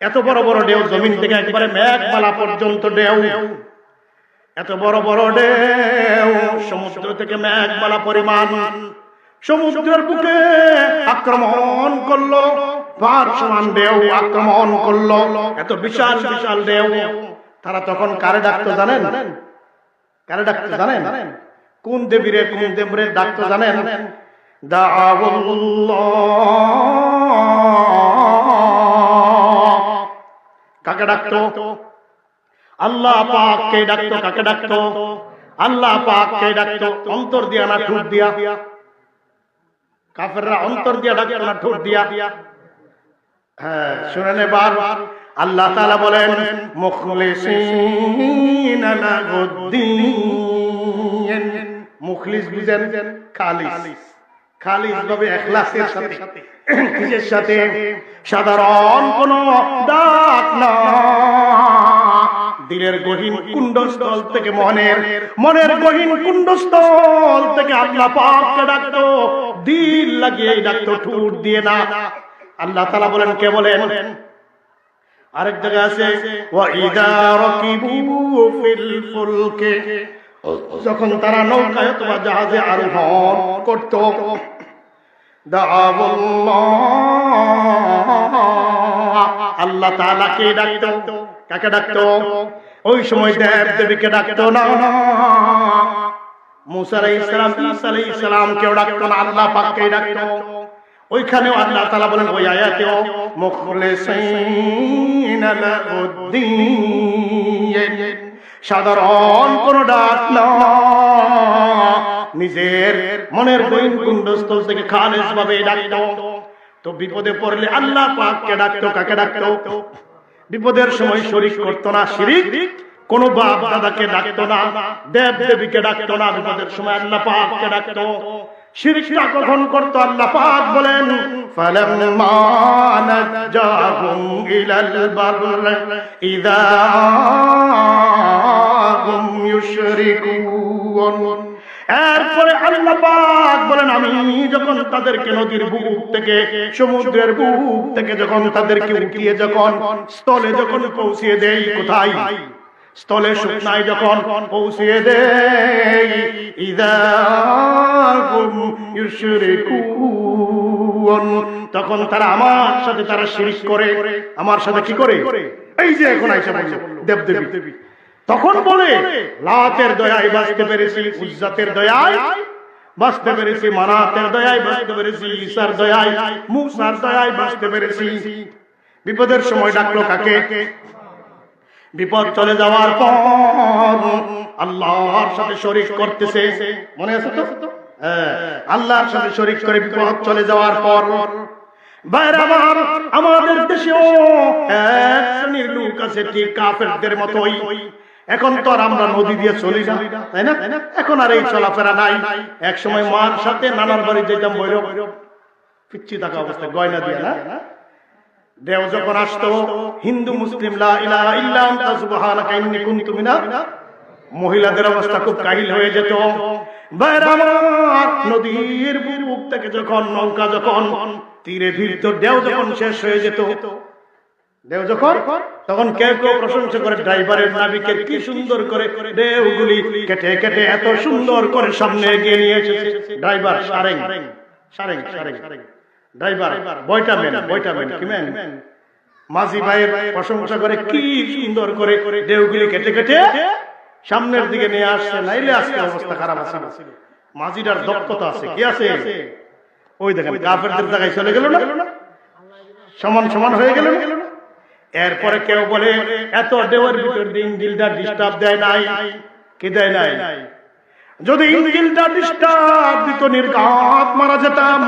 এত বড় বড় ঢেউ জমিন থেকে একবারে মেঘমালা পর্যন্ত ঢেউ এত বড় বড় ঢেউ সমুদ্র থেকে মেঘমালা পরিমাণ সমুদ্রের বুকে আক্রমণ করলো পার সমান ঢেউ আক্রমণ করলো এত বিশাল বিশাল ঢেউ তারা তখন কারে ডাকতো জানেন কোন দেবীরে ডাকতো জানেন দাআওয়াল্লাহ কাকে ডাকতো? আল্লাহ পাককে ডাকতো। কাকে ডাকতো? আল্লাহ পাককে ডাকতো। অন্তর দিয়া না ঠোঁট দিয়া? কাফেররা অন্তর দিয়া ডাকতো না ঠোঁট দিয়া? হ্যাঁ, শুনেন এবার আল্লাহ তাআলা বলেন মুখলিসিনা লাহুদ্দিন। মুখলিস বুঝেন? খালিস। খালিস ভাবে ইখলাসের সাথে, কিসের সাথে? সাধারণ কোন ডাক না, দিলের গহীন কুণ্ডস্থল থেকে, মনের গহীন কুণ্ডস্থল থেকে আল্লাহ পাককে ডাকতো। দিল লাগিয়ে ডাকতো, ঠোঁট দিয়ে না। আল্লাহ তাআলা বলেন, কে বলেন? আরেক জায়গায় আছে ওয়া ইযা রাকিবু ফিল ফুলকে, যখন তারা নৌকায় অথবা জাহাজে আরোহণ করত, আল্লাহ তাআলাকে ডাকতো। কাকে ডাকতো? ওই সময় দেব দেবীকে ডাকতো না। মুসা আলাইহিস সালাম, ঈসা আলাইহিস সালাম কেউ ডাকতো না, আল্লাহ পাককে ডাকতো। ওইখানেও আল্লাহ তাআলা বলেন ওই আয়াতেও মুখলিসিনা লাহুদ্দিন, সাধারণ কোন ডাক না, নিজের মনের গহীন কুণ্ডস্থল থেকে খালেস ভাবে ডাকতো। তো বিপদে পড়লে আল্লাহ পাককে ডাকতো। কাকে ডাকতো? বিপদের সময় শরীক করতো না, শিরিক। কোন বাপ দাদাকে ডাকতো না, দেব দেবীকে ডাকতো না। বিপদের সময় আল্লাহ পাককে ডাকতো। শিরকটা কখন করতো? আল্লাহ পাক বলেন ফালাম্মা নাজাহুম ইলাল বারর ইযা হুম ইউশরিকুন। এরপরে আল্লাহ পাক বলেন আমি যখন তাদেরকে নদীর বুক থেকে, সমুদ্রের বুক থেকে যখন তাদেরকে উঠিয়ে যখন স্থলে যখন পৌঁছিয়ে দেই, কোথায়? স্থলে শুকনায় যখন পৌঁছিয়ে দেই, ইযা হুম ইউশরিকুন, তখন তারা আমার সাথে তারা শিরক করে। আমার সাথে কি করে? এই যে এখন আইসা বলল দেবদেবী। তখন বলে লাতের দয়ায় বাঁচতে পেরেছি, উজ্জাতের দয়ায় বাঁচতে পেরেছি, মানাতের দয়ায় বাঁচতে পেরেছি, ঈসার দয়ায়, মুসার দয়ায় বাঁচতে পেরেছি। বিপদের সময় ডাকলো কাকে? বিপদ চলে যাওয়ার পর আল্লাহর সাথে শরীক করতেছে, মনে আছে তো? আল্লাহর সাথে শরীক করে বিপদ চলে যাওয়ার পর বাইরে আমাদের দেশেও এক শ্রেণীর লোক আছে ঠিক কাফেরদের মতোই। এখন তো আর আমরা নদী দিয়ে চলি না, তাই না? এখন আর এই চলাফেরা নাই। এক সময় মার সাথে নানার বাড়ি যেতাম, বৈরব পিচ্ছি থাকা অবস্থা, গয়না দিয়ে না। দেও যখন আসতো, হিন্দু মুসলিম লা ইলাহা ইল্লা আনতা সুবহানাকা ইন্নী কুনতু মিনাল, মহিলাদের অবস্থা খুব কাহিল হয়ে যেত। বাইরে আমার নদীর বুক থেকে যখন নৌকা যখন তীরে ভিড়ত, দেও যখন শেষ হয়ে যেত, দেও যখন, তখন কেউ কেউ প্রশংসা করে ড্রাইভারের, নাবিকের, কি সুন্দর করে দেওগুলি কেটে কেটে এত সুন্দর করে সামনে এগিয়ে নিয়ে এসেছে। ড্রাইভার সারেং ড্রাইভার বয়টাম্যান কি ম্যান মাঝি ভাইয়ের প্রশংসা করে কি সুন্দর করে দেওগুলি কেটে কেটে সামনের দিকে নিয়ে আসছে। নাইলে আজকে অবস্থা খারাপ আছে। মাঝিটার দক্ষতা আছে, কি আছে? ওই দেখেন কাফেরদের জায়গায় চলে গেল না, সমান সমান হয়ে গেল না। এরপরে কেউ বলে এত দেওয়ার ভিতর দিয়ে ইঞ্জিলটা ডিস্টার্ব দেয় নাই, কি দেয় নাই? যদি ইঞ্জিলটা ডিস্টার্ব দিত নির্ঘাত মারা যেতাম।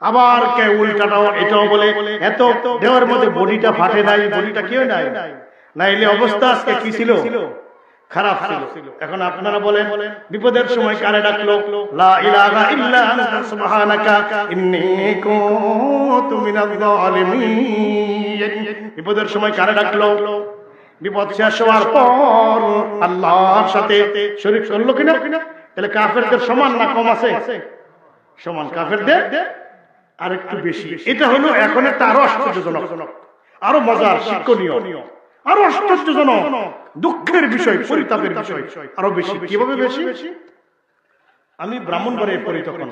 আবার কেউ উল্টাটাও এটাও বলে এত দেওয়ার মধ্যে বডিটা ফাটে নাই, বডিটা কি হয় নাই, নাইলে অবস্থা আজকে কি ছিল? খারাপ ছিল। এখন আপনারা বলেন বিপদের সময় কারে ডাকলো? লা ইলাহা ইল্লা আনতা সুবহানাকা ইন্নী কুনতু মিনাজ জালিমিন। বিপদের সময় কারে ডাকলো? বিপদ শেষ হওয়ার পর আল্লাহর সাথে শরীক করলো কিনা? তাহলে কাফেরদের সমান না কম আছে? সমান, কাফেরদের আর একটু বেশি। এটা হলো এখন একটা আরো আশ্চর্যজনক, আরো মজার, শিক্ষণীয়, আরো আশ্চর্যজনক, দুঃখের বিষয়, পরিতাপের বিষয় আরো বেশি। কিভাবে বেশি? আমি ব্রাহ্মণবাড়িয়ায় পড়ি, তখন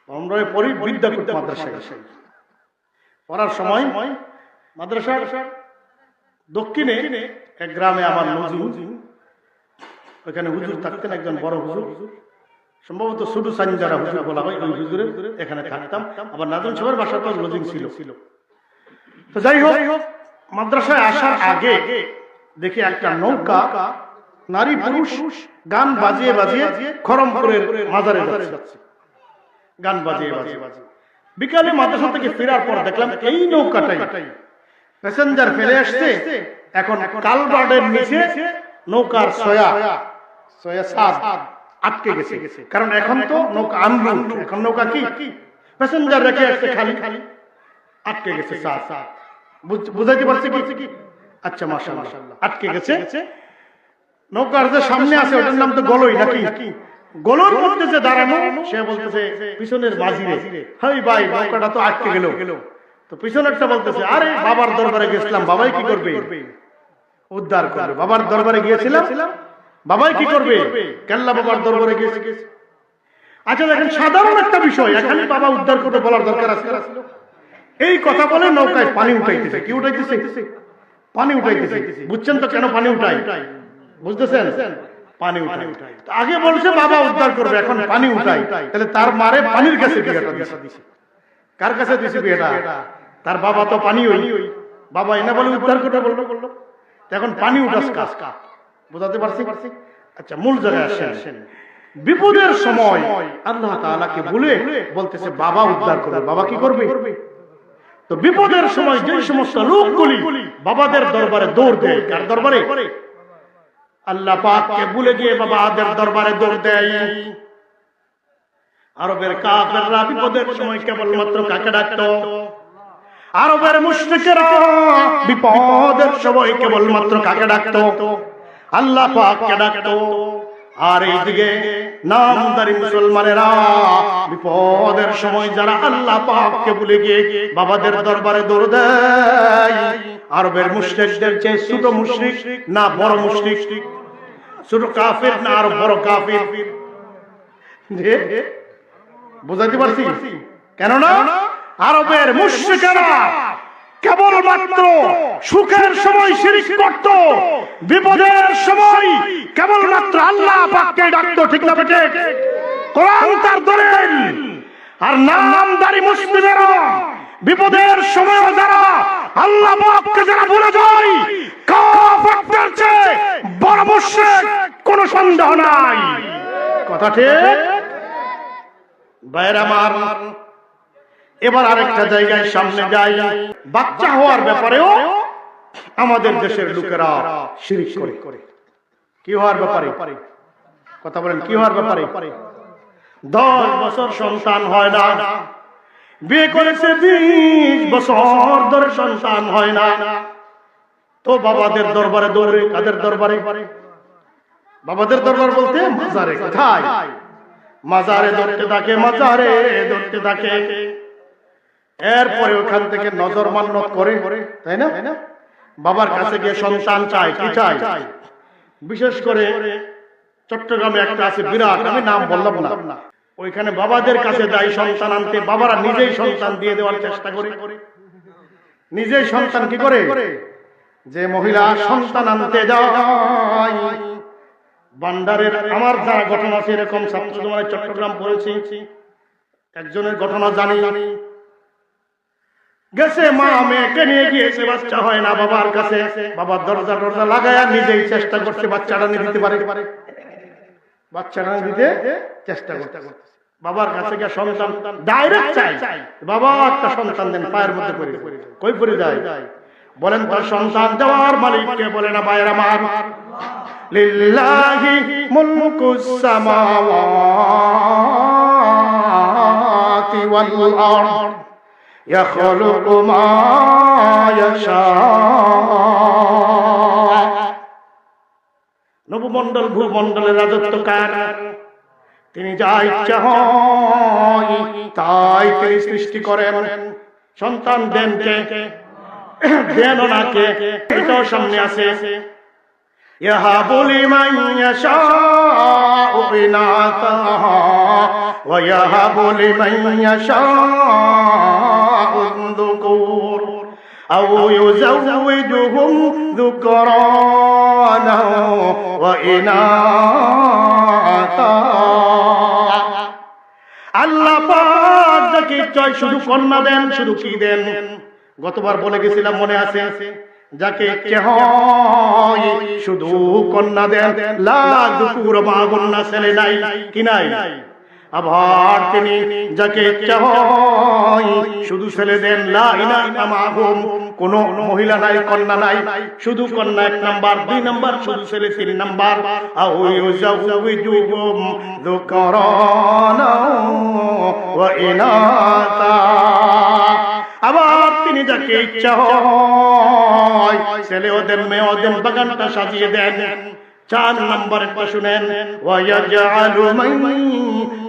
ব্রাহ্মণবাড়িয়ায় পড়ি বিদ্যাপীঠ মাদ্রাসায়। পড়ার সময় মাদ্রাসার দক্ষিণে এক গ্রামে আমার নজিম, ওখানে হুজুর থাকতেন, একজন বড় হুজুর, সম্ভবত শুধু সানজারা হুজুর বলা হয়, ওই হুজুরের এখানে থাকতাম। আবার নাজম সাহেবের বাসা তো লজিং ছিল। তো যাই হোক, মাদ্রাসায় আসার আগে দেখি একটা নৌকা নারী পুরুষ গান বাজিয়ে বাজিয়ে খরমপুরের মাজারে যাচ্ছে, গান বাজিয়ে বাজিয়ে। বিকালে মাদ্রাসা থেকে ফেরার পর দেখলাম এই নৌকাটাই প্যাসেঞ্জার ফেলে আসছে, এখন কালভার্টের নিচে নৌকার সয়া সাদ আটকে গেছে। কারণ এখন তো নৌকা আনলুট, এখন নৌকা কি প্যাসেঞ্জার রেখে আসছে, খালি খালি আটকে গেছে সাদ। বুঝাইতে পারছি কি? আচ্ছা মাশাআল্লাহ, আটকে গেছে। নৌকার যে সামনে আছে ওটার নাম তো গলই নাকি? গলর মধ্যে যে দাঁড়ানো, সে বলতেছে পিছনের বাজিরে, হাই ভাই নৌকাটা তো আটকে গেল। তো পিছনেরটা বলতেছে, আরে বাবার দরবারে গেছিলাম, বাবাই কি করবে? উদ্ধার করবে। বাবার দরবারে গিয়েছিলাম, বাবাই কি করবে? কেল্লা বাবার দরবারে গেছে। আচ্ছা দেখেন, সাধারণ একটা বিষয়, এখানে বাবা উদ্ধার করবে বলার দরকার আছে? এই কথা বলে নৌকায় পানি উঠাইতেছে। কি উঠাইতেছে? পানি উঠাইতেছে। বুঝছেন তো কেন পানি উঠাই? বুঝতেছেন? পানি উঠাই। আগে বলছে বাবা উদ্ধার করবে, এখন পানি উঠাই। তাহলে তার মারে পানির কাছে বিয়েটা দিছে। কার কাছে দিছে বিয়েটা? তার বাবা তো পানি ওই বাবা এনে বলে উদ্ধার করতে বললো, এখন পানি উঠাস কাজ। বুঝাতে পারছি? আচ্ছা, মূল জায়গায় আসেন। বিপদের সময় আল্লাহ তাআলাকে বলে বলতেছে বাবা উদ্ধার করবে। বাবা কি করবে? তো বিপদের সময় যে সমস্ত লোকগুলি বাবাদের দরবারে দৌড় দেয়, কার দরবারে? আল্লাহ পাককে ভুলে গিয়ে বাবাদের দরবারে দৌড় দেয়। আরবের কাফেররা বিপদের সময় কেবলমাত্র কাকে ডাকতো? আরবের মুশরিকেরা বিপদের সময় কেবলমাত্র কাকে ডাকতো? আল্লাহ পাককে ডাকতো। আর এইদিকে নামদারি মুসলমানেরা বিপদের সময় যারা আল্লাহ পাককে ভুলে গিয়ে বাবাদের দরবারে দৌড় দেয়, আরবের মুশরিকদের চেয়ে ছোট মুশরিক না বড় মুশরিক? ছোট কাফির না আর বড় কাফির? বুঝাতে পারছি? কেননা আরবের মুশরিকেরা কেবলমাত্র সুখের সময় শিরক করত, বিপদের সময় কেবলমাত্র আল্লাহ পাককে ডাকত। ঠিক না বেটে? কোরআন তার দলিল। আর নামদারি মুসলিমেরা বিপদের সময় যারা আল্লাহ পাককে যারা ভুলে যায়, কাফেরদের চেয়ে বড় মুশরিক কোনো সন্দেহ নাই। কথা ঠিক? ভাইরা আমার, এবার আরেকটা জায়গায় সামনে যাই। বাচ্চা হওয়ার ব্যাপারেও আমাদের দেশের লোকেরা শিরক করে। কি হওয়ার ব্যাপারে? কথা বলেন, কি হওয়ার ব্যাপারে? 10 বছর সন্তান হয় না, বিয়ে করেছে 20 বছর ধরে সন্তান হয় না, তো বাবাদের দরবারে দৌড়ে। কাদের দরবারে? বাবাদের দরবার বলতে মাজারে। কোথায়? মাজারে ধরতে থাকে, মাজারে ধরতে থাকে। এরপরে ওখান থেকে নজর মান্নত করে, তাই না? বাবার কাছে গিয়ে সন্তান চায়। কি চায়? বিশেষ করে চট্টগ্রামে একটা আছে বিরাট, আমি নাম বললাম না, ওইখানে বাবাদের কাছে যায় সন্তান আনতে। বাবারা নিজেই সন্তান দিয়ে দেওয়ার চেষ্টা করে। নিজেই সন্তান কি করে? যে মহিলা সন্তান আনতে যায়, বান্ডারের আমার যারা ঘটনা আছে এরকম ছাত্র জীবনে চট্টগ্রাম পড়েছি, একজনের ঘটনা জানি। গেছে মা মেয়েকে নিয়ে গিয়েছে, বাচ্চা হয় না বাবার কাছে। বাবার দরজা লাগায়া নিজেই চেষ্টা করছে বাচ্চাটা নিয়ে দিতে পারে, বাচ্চাটা দিতে চেষ্টা করতে। বাবার কাছে গিয়ে সন্তান ডাইরেক্ট চাই, বাবা একটা সন্তান দেন। পায়ের মধ্যে পড়ে, কই পড়ে যায়? বলেন তো সন্তান দেওয়ার মালিককে? বলে না ভাইরা আমার, লিল্লাহি মুলকুস সামাওয়াতি ওয়াল আরদ ইয়াখলুকু মা ইয়াশা। নবমণ্ডল ভূমণ্ডলের রাজত্ব কার? তিনি যা ইচ্ছা হয় তাই তিনি সৃষ্টি করেন। সন্তান দেন কে? দেন না কে? এটাও সামনে আছে। ইয়াহাবু লিমান ইয়াশাউ ইনাসা ওয়া ইয়াহাবু লিমান ইয়াশাউ যুকুর আও ইউযাওয়িজুহুম যুকরানা ওয়া ইনাসা। আল্লাহ পাক যাকে চায় শুধু কন্যা দেন। শুধু কি দেন? গতবার বলে গেছিলাম, মনে আছে? যাকে চেহয় শুধু কন্যা দেন, লা যুকুর মাগুন্না ছেলে নাই কি নাই। আবার তিনি যাকে চাই শুধু ছেলে দেন, লা ইলাহা মাহুম, কোন মহিলা নাই, কন্যা নাই, শুধু কন্যা 1 নাম্বার, 2 নাম্বার শুধু ছেলে 3 নাম্বার। আও ইউজাউজুহুম যুকরানা ওয়া ইনাতা, আবার তিনি যাকে ইচ্ছা হয় ছেলেও দেন মেয়েও দেন, বাগানটা সাজিয়ে দেন। 4 নাম্বার একটা শুনেন, ওয়ায়াজআলু মান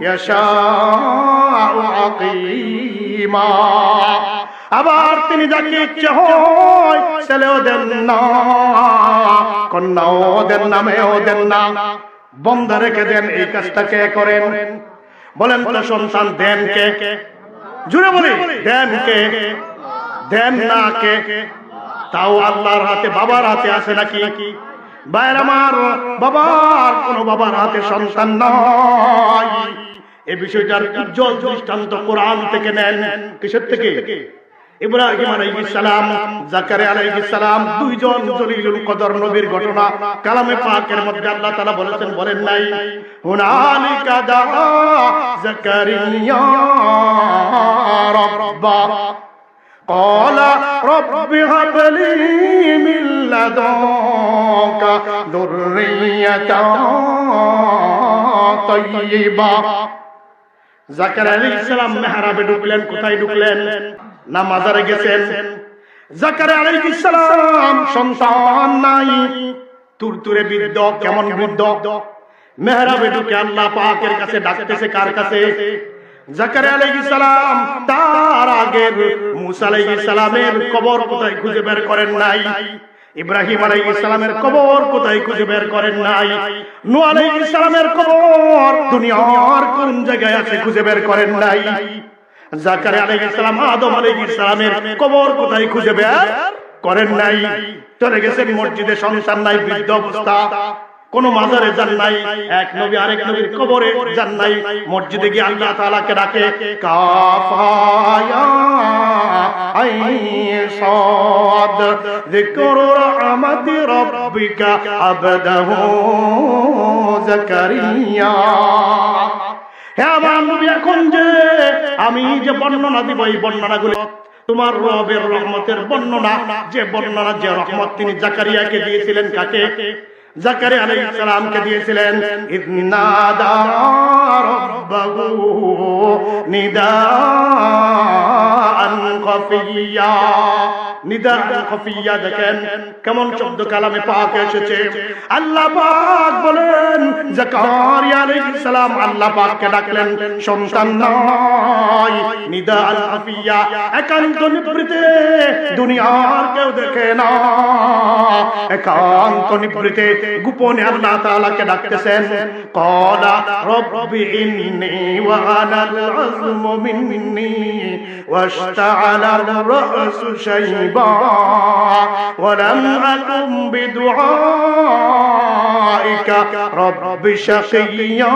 ইয়াশাউ আকিমা, আবার তিনি যাকে ইচ্ছা হয় ছেলেও দেন না, কন্যাও দেন না, মেয়েও দেন না, বন্ধ রেখে দেন। এই কাজটা কে করেন বলেন তো? সন্তান দেন কে? জুড়ে বলি, দেন কে? দেন না কে? তাও আল্লাহর হাতে, বাবার হাতে আছে নাকি? ভাইয়ের আমার, বাবার কোন বাবার হাতে সন্তান নয়। এই বিষয়টার উজ্জ্বল দৃষ্টান্ত কোরআন থেকে নেন। কিসের থেকে? ইব্রাহিম আলাইহিস সালাম, জাকারিয়া আলাইহিস সালাম, দুইজন জলিলুল কদর নবীর ঘটনা কালামে পাকের মধ্যে আল্লাহ তাআলা বলেছেন, বলেন নাই? হুনালিকা দাআ জাকারিয়া রাব্বা قال رب هب لي من لدنك ذرية طيبة। জাকারিয়া আলাইহিস সালাম মেহরাবে ঢুকলেন। কোথায় ঢুকলেন? না মাজারে গেছেন? জাকারিয়া আলাইহিস সালাম সন্তান নাই, তুরতুরে বৃদ্ধ। কেমন বৃদ্ধ? মেহরাবে ঢুকে আল্লাহ পাকের কাছে ডাকতেছে। কার কাছে? জাকারিয়া আলাইহিস সালাম তার আগে মুসা আলাইহিস সালামের কবর কোথায় খুঁজে বের করেন নাই? ইব্রাহিম আলাইহিস সালামের কবর কোথায় খুঁজে বের করেন নাই? নূহ আলাইহিস সালামের কবর দুনিয়ার কোন জায়গায় আছে খুঁজে বের করেন নাই? জাকারিয়া আলাইহিস সালাম, আদম আলাইহিস সালামের কবর কোথায় খুঁজে বের করেন নাই? চলে গেছেন মসজিদে, সন্তান নাই, বৃদ্ধ অবস্থা। কোন মাজারে যান নাই, এক নবী আরেক নবীর কবরে যান নাই। মসজিদে গিয়ে আল্লাহ তাআলাকে ডাকে, কাফায়া আইসাদ যিকরু রাহমাতি রাব্বিকা আবদাহু জাকারিয়া। হে আমার নবী, এখন যে আমি যে বর্ণনা দিব, এই বর্ণনাগুলো তোমার রবের রহমতের বর্ণনা। যে বর্ণনা, যে রহমত তিনি জাকারিয়াকে দিয়েছিলেন। কাকে? জাকারিয়া আলাইহিস সালামকে দিয়েছিলেন। ইদনাদা রাব্বাহু নিদাআন খাফিয়া। নিদাআন খাফিয়া, দেখেন কেমন শব্দ কালামে পাকে এসেছে। আল্লাহ পাক বলেন, জাকারিয়া আলাইহিস সালাম আল্লাহ পাককে ডাকলেন, সন্তান নাই, নিদাআন খাফিয়া, একান্ত নিভৃতে, দুনিয়ার কেউ দেখে না, একান্ত নিভৃতে গোপনে আল্লাহ তাআলাকে ডাকতেছেন। ক্বালা রাব্বি ইন্নী ওয়া আনাল আযমু মিন্নী ওয়াশতাআলার রাসু শাইবা ওয়া লাম আকুম বিদুআইকা রাব্বি শাকিয়্যা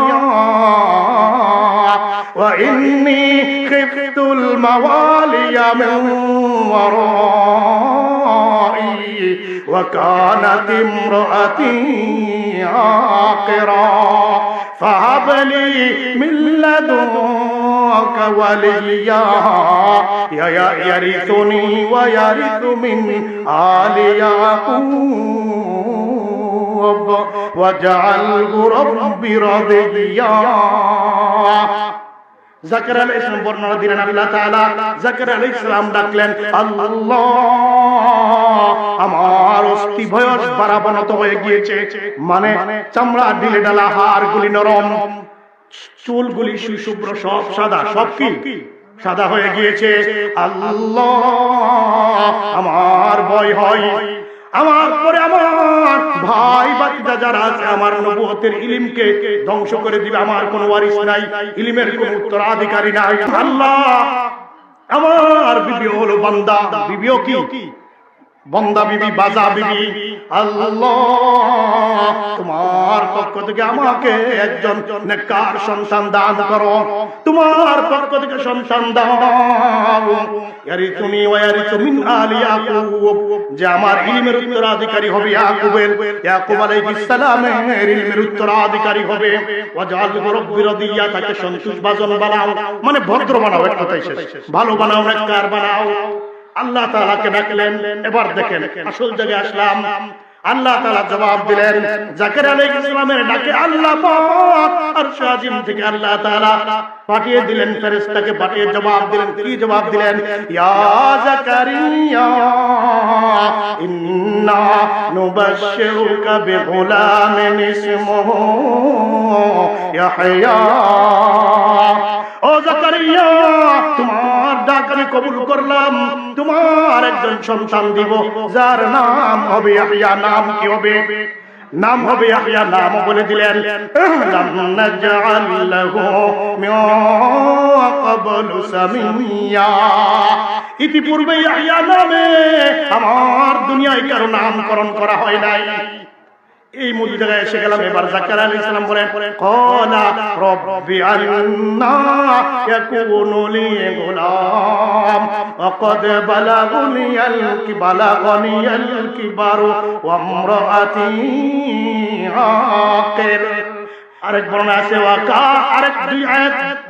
ওয়া ইন্নী খিফতুল মাওয়ালিয়া মিন ওয়ারাই وكانت امرأتي عاقرا فهب لي من لدنك وليا يرثني ويرث من آل يعقوب واجعله رب رضيا। জাকারিয়া আলাইহিস সালাম বর্ণনা দিলেন আল্লাহ তাআলা। জাকারিয়া আলাইহিস সালাম ডাকলেন, আল্লাহ, আমার অস্থি ভয়স বাড়াবানত হয়ে গিয়েছে, মানে চামড়া ঢিলে ঢালা, হাড়গুলি নরম, চুলগুলি সুশুভ্র, সব সাদা, সব কি সাদা হয়ে গিয়েছে। আল্লাহ, আমার ভয় হয়, আমার পরে আমার ভাই বাতিজা যারা আছে আমার নবুয়তের ইলমকে ধ্বংস করে দিবে। আমার কোনো ওয়ারিস নাই, ইলমের কোনো উত্তরাধিকারী নাই। আল্লাহ, আমার বিবি হলো বান্দা, বিবিও কি বন্দা বিবি, বাজা বিবি, আল্লাহ তোমার পক্ষ থেকে আমাকে একজন নেককার সন্তান দান করো, তোমার পক্ষ থেকে সন্তান দাও, ইয়ারিসুনি ওয়া ইয়ারিসু মিন আলি ইয়াকুব, যে আমার ইলমের উত্তরাধিকারী হবে, ইয়াকুব আলাইহিস সালামের ইলমের উত্তরাধিকারী হবে, ওয়াজআলহু রাব্বি রাদিয়া, তাকে সন্তুষ্টভাজন বানাও, মানে ভদ্র বানাও, এক কথাই শেষ, ভালো বানাও, নেককার বানাও। আল্লাহ তাআলাকে ডাকলেন। এবার দেখেন আসল জায়গায় আসলাম। আল্লাহ তাআলা জবাব দিলেন জাকারিয়া আলাইহিস সালামের ডাকে আল্লাহ পাক আরশ আজিম থেকে আল্লাহ তাআলা পাঠিয়ে দিলেন, ফেরেশতাকে পাঠিয়ে জবাব দিলেন। কি জবাব দিলেন? ইয়া জাকারিয়া ইন্না নুবাশশিরুকা বিগুলামিন ইসমুহু ইয়াহইয়া। ও জাকারিয়া, তোমার ডাক আমি কবুল করলাম, তোমার একজন সন্তান দিব যার নাম হবে ইয়াহইয়া। নাম কি হবে? নাম হবে ইয়াহইয়া। নাম বলে দিলেন লাম নাজআল লাহু মিন ক্বাবলু সামিয়া, ইতিপূর্বে ইয়াহইয়া নামে আমার দুনিয়ায় কারো নামকরণ করা হয় নাই। এই মূল জায়গায় এসে গেলাম। এবার জাকারিয়া আলাইহিস সালাম বলেন ক্বালা রাব্বি আন্না ইয়াকুনু লি গুলাম ওয়া ক্বাদ বালাগানিয়াল কিবারু ওয়া ইমরাআতি আকির। আরেক বর্ণনা আছে ওয়াকা, আরেক দুই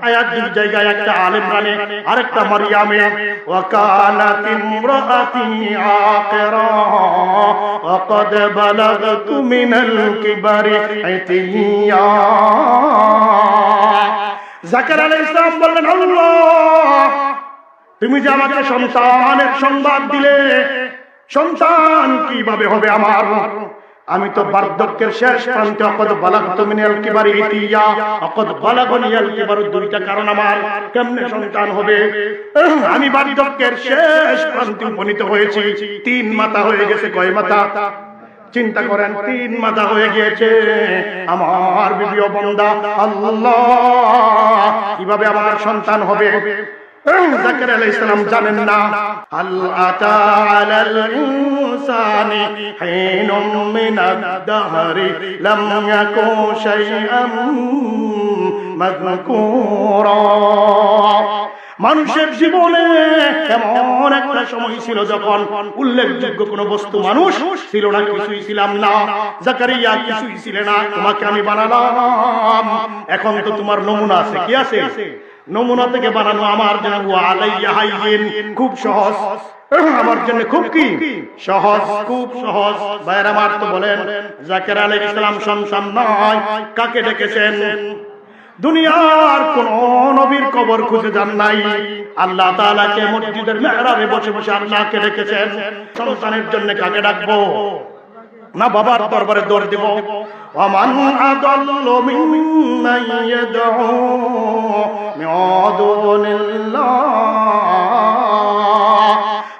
আয়াত দুই জায়গায়, একটা আলে ইমরানে আরেকটা মারইয়ামে, ওয়াকানাত ইমরাআতি আকিরা ওয়া ক্বাদ বালাগতু মিনাল কিবারি ইতিয়া। জাকারিয়া আলাইহিস সালাম বললেন আল্লাহ, তুমি যে আমাকে সন্তানের সংবাদ দিলে, সন্তান কিভাবে হবে আমার? আমি তো বার্ধক্যের শেষ প্রান্তে, অকদ বালাগতু মিনাল কিবারি ইতিয়া, অকদ বালাগানিয়াল কিবারু, দুইটা কারণ আমার, কেমনে সন্তান হবে? আমি বার্ধক্যের শেষ প্রান্তে উপনীত হয়েছি, 3 মাথা হয়ে গেছে। কয় মাথা? চিন্তা করেন, 3 মাথা হয়ে গিয়েছে। আমার বিবি ও বান্দা, আল্লাহ কিভাবে আমার সন্তান হবে? জাকারিয়া আলাইহিস সালাম জানেন না। আল আতা আলাল ইনসানি হিনুম মিনাদ দাহরি লাম ইয়াকু শাইআম মাযকুরা। মানুষের জীবনে এমন একটা সময় ছিল যখন উল্লেখযোগ্য কোন বস্তু মানুষ ছিল না, কিছুই ছিলাম না। জাকারিয়া কিছুই ছিল না, তোমাকে আমি বানালাম। এখন তো তোমার নমুনা আছে। কি আছে? নমুনা থেকে বানানো আমার জন্য আলাইয়া হাইয়িন, খুব সহজ। আমার জন্য খুব কি সহজ, খুব সহজ। ভাইরা আমার, তো বলেন জাকারিয়া আলাইহিস সালাম সন্তান নয়, কাকে ডেকেছেন? দুনিয়ার কোন নবীর কবর খুঁজে যান নাই। আল্লাহ তাআলাকে মসজিদের মিহরাবে বসে বসে আল্লাহকে ডেকেছেন। সন্তানের জন্য কাকে ডাকবো? না বাবার দরবারে দৌড় দিব? ওয়ামান আদাল্লু মিম্মান ইয়াদউ মিন দুনিল্লাহ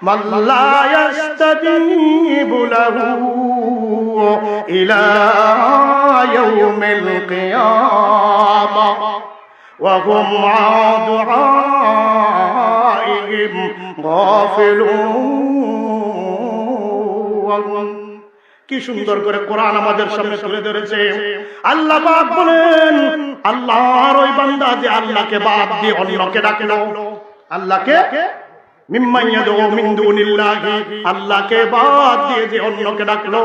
মান লা ইস্তাজিবু লাহু ইলা ইয়াউমিল কিয়ামা ওয়া হুম আন দুআইহিম গাফিলুন। কি সুন্দর করে কোরআন আমাদের সামনে তুলে ধরেছে। আল্লাহ পাক বলেন, আল্লাহর ওই বান্দা যে আল্লাহকে বাদ দিয়ে অন্যকে ডাকলো, আল্লাহকে মিম্মান ইয়াদউ মিন দুনিল্লাহি, আল্লাহকে বাদ দিয়ে যে অন্যকে ডাকলো,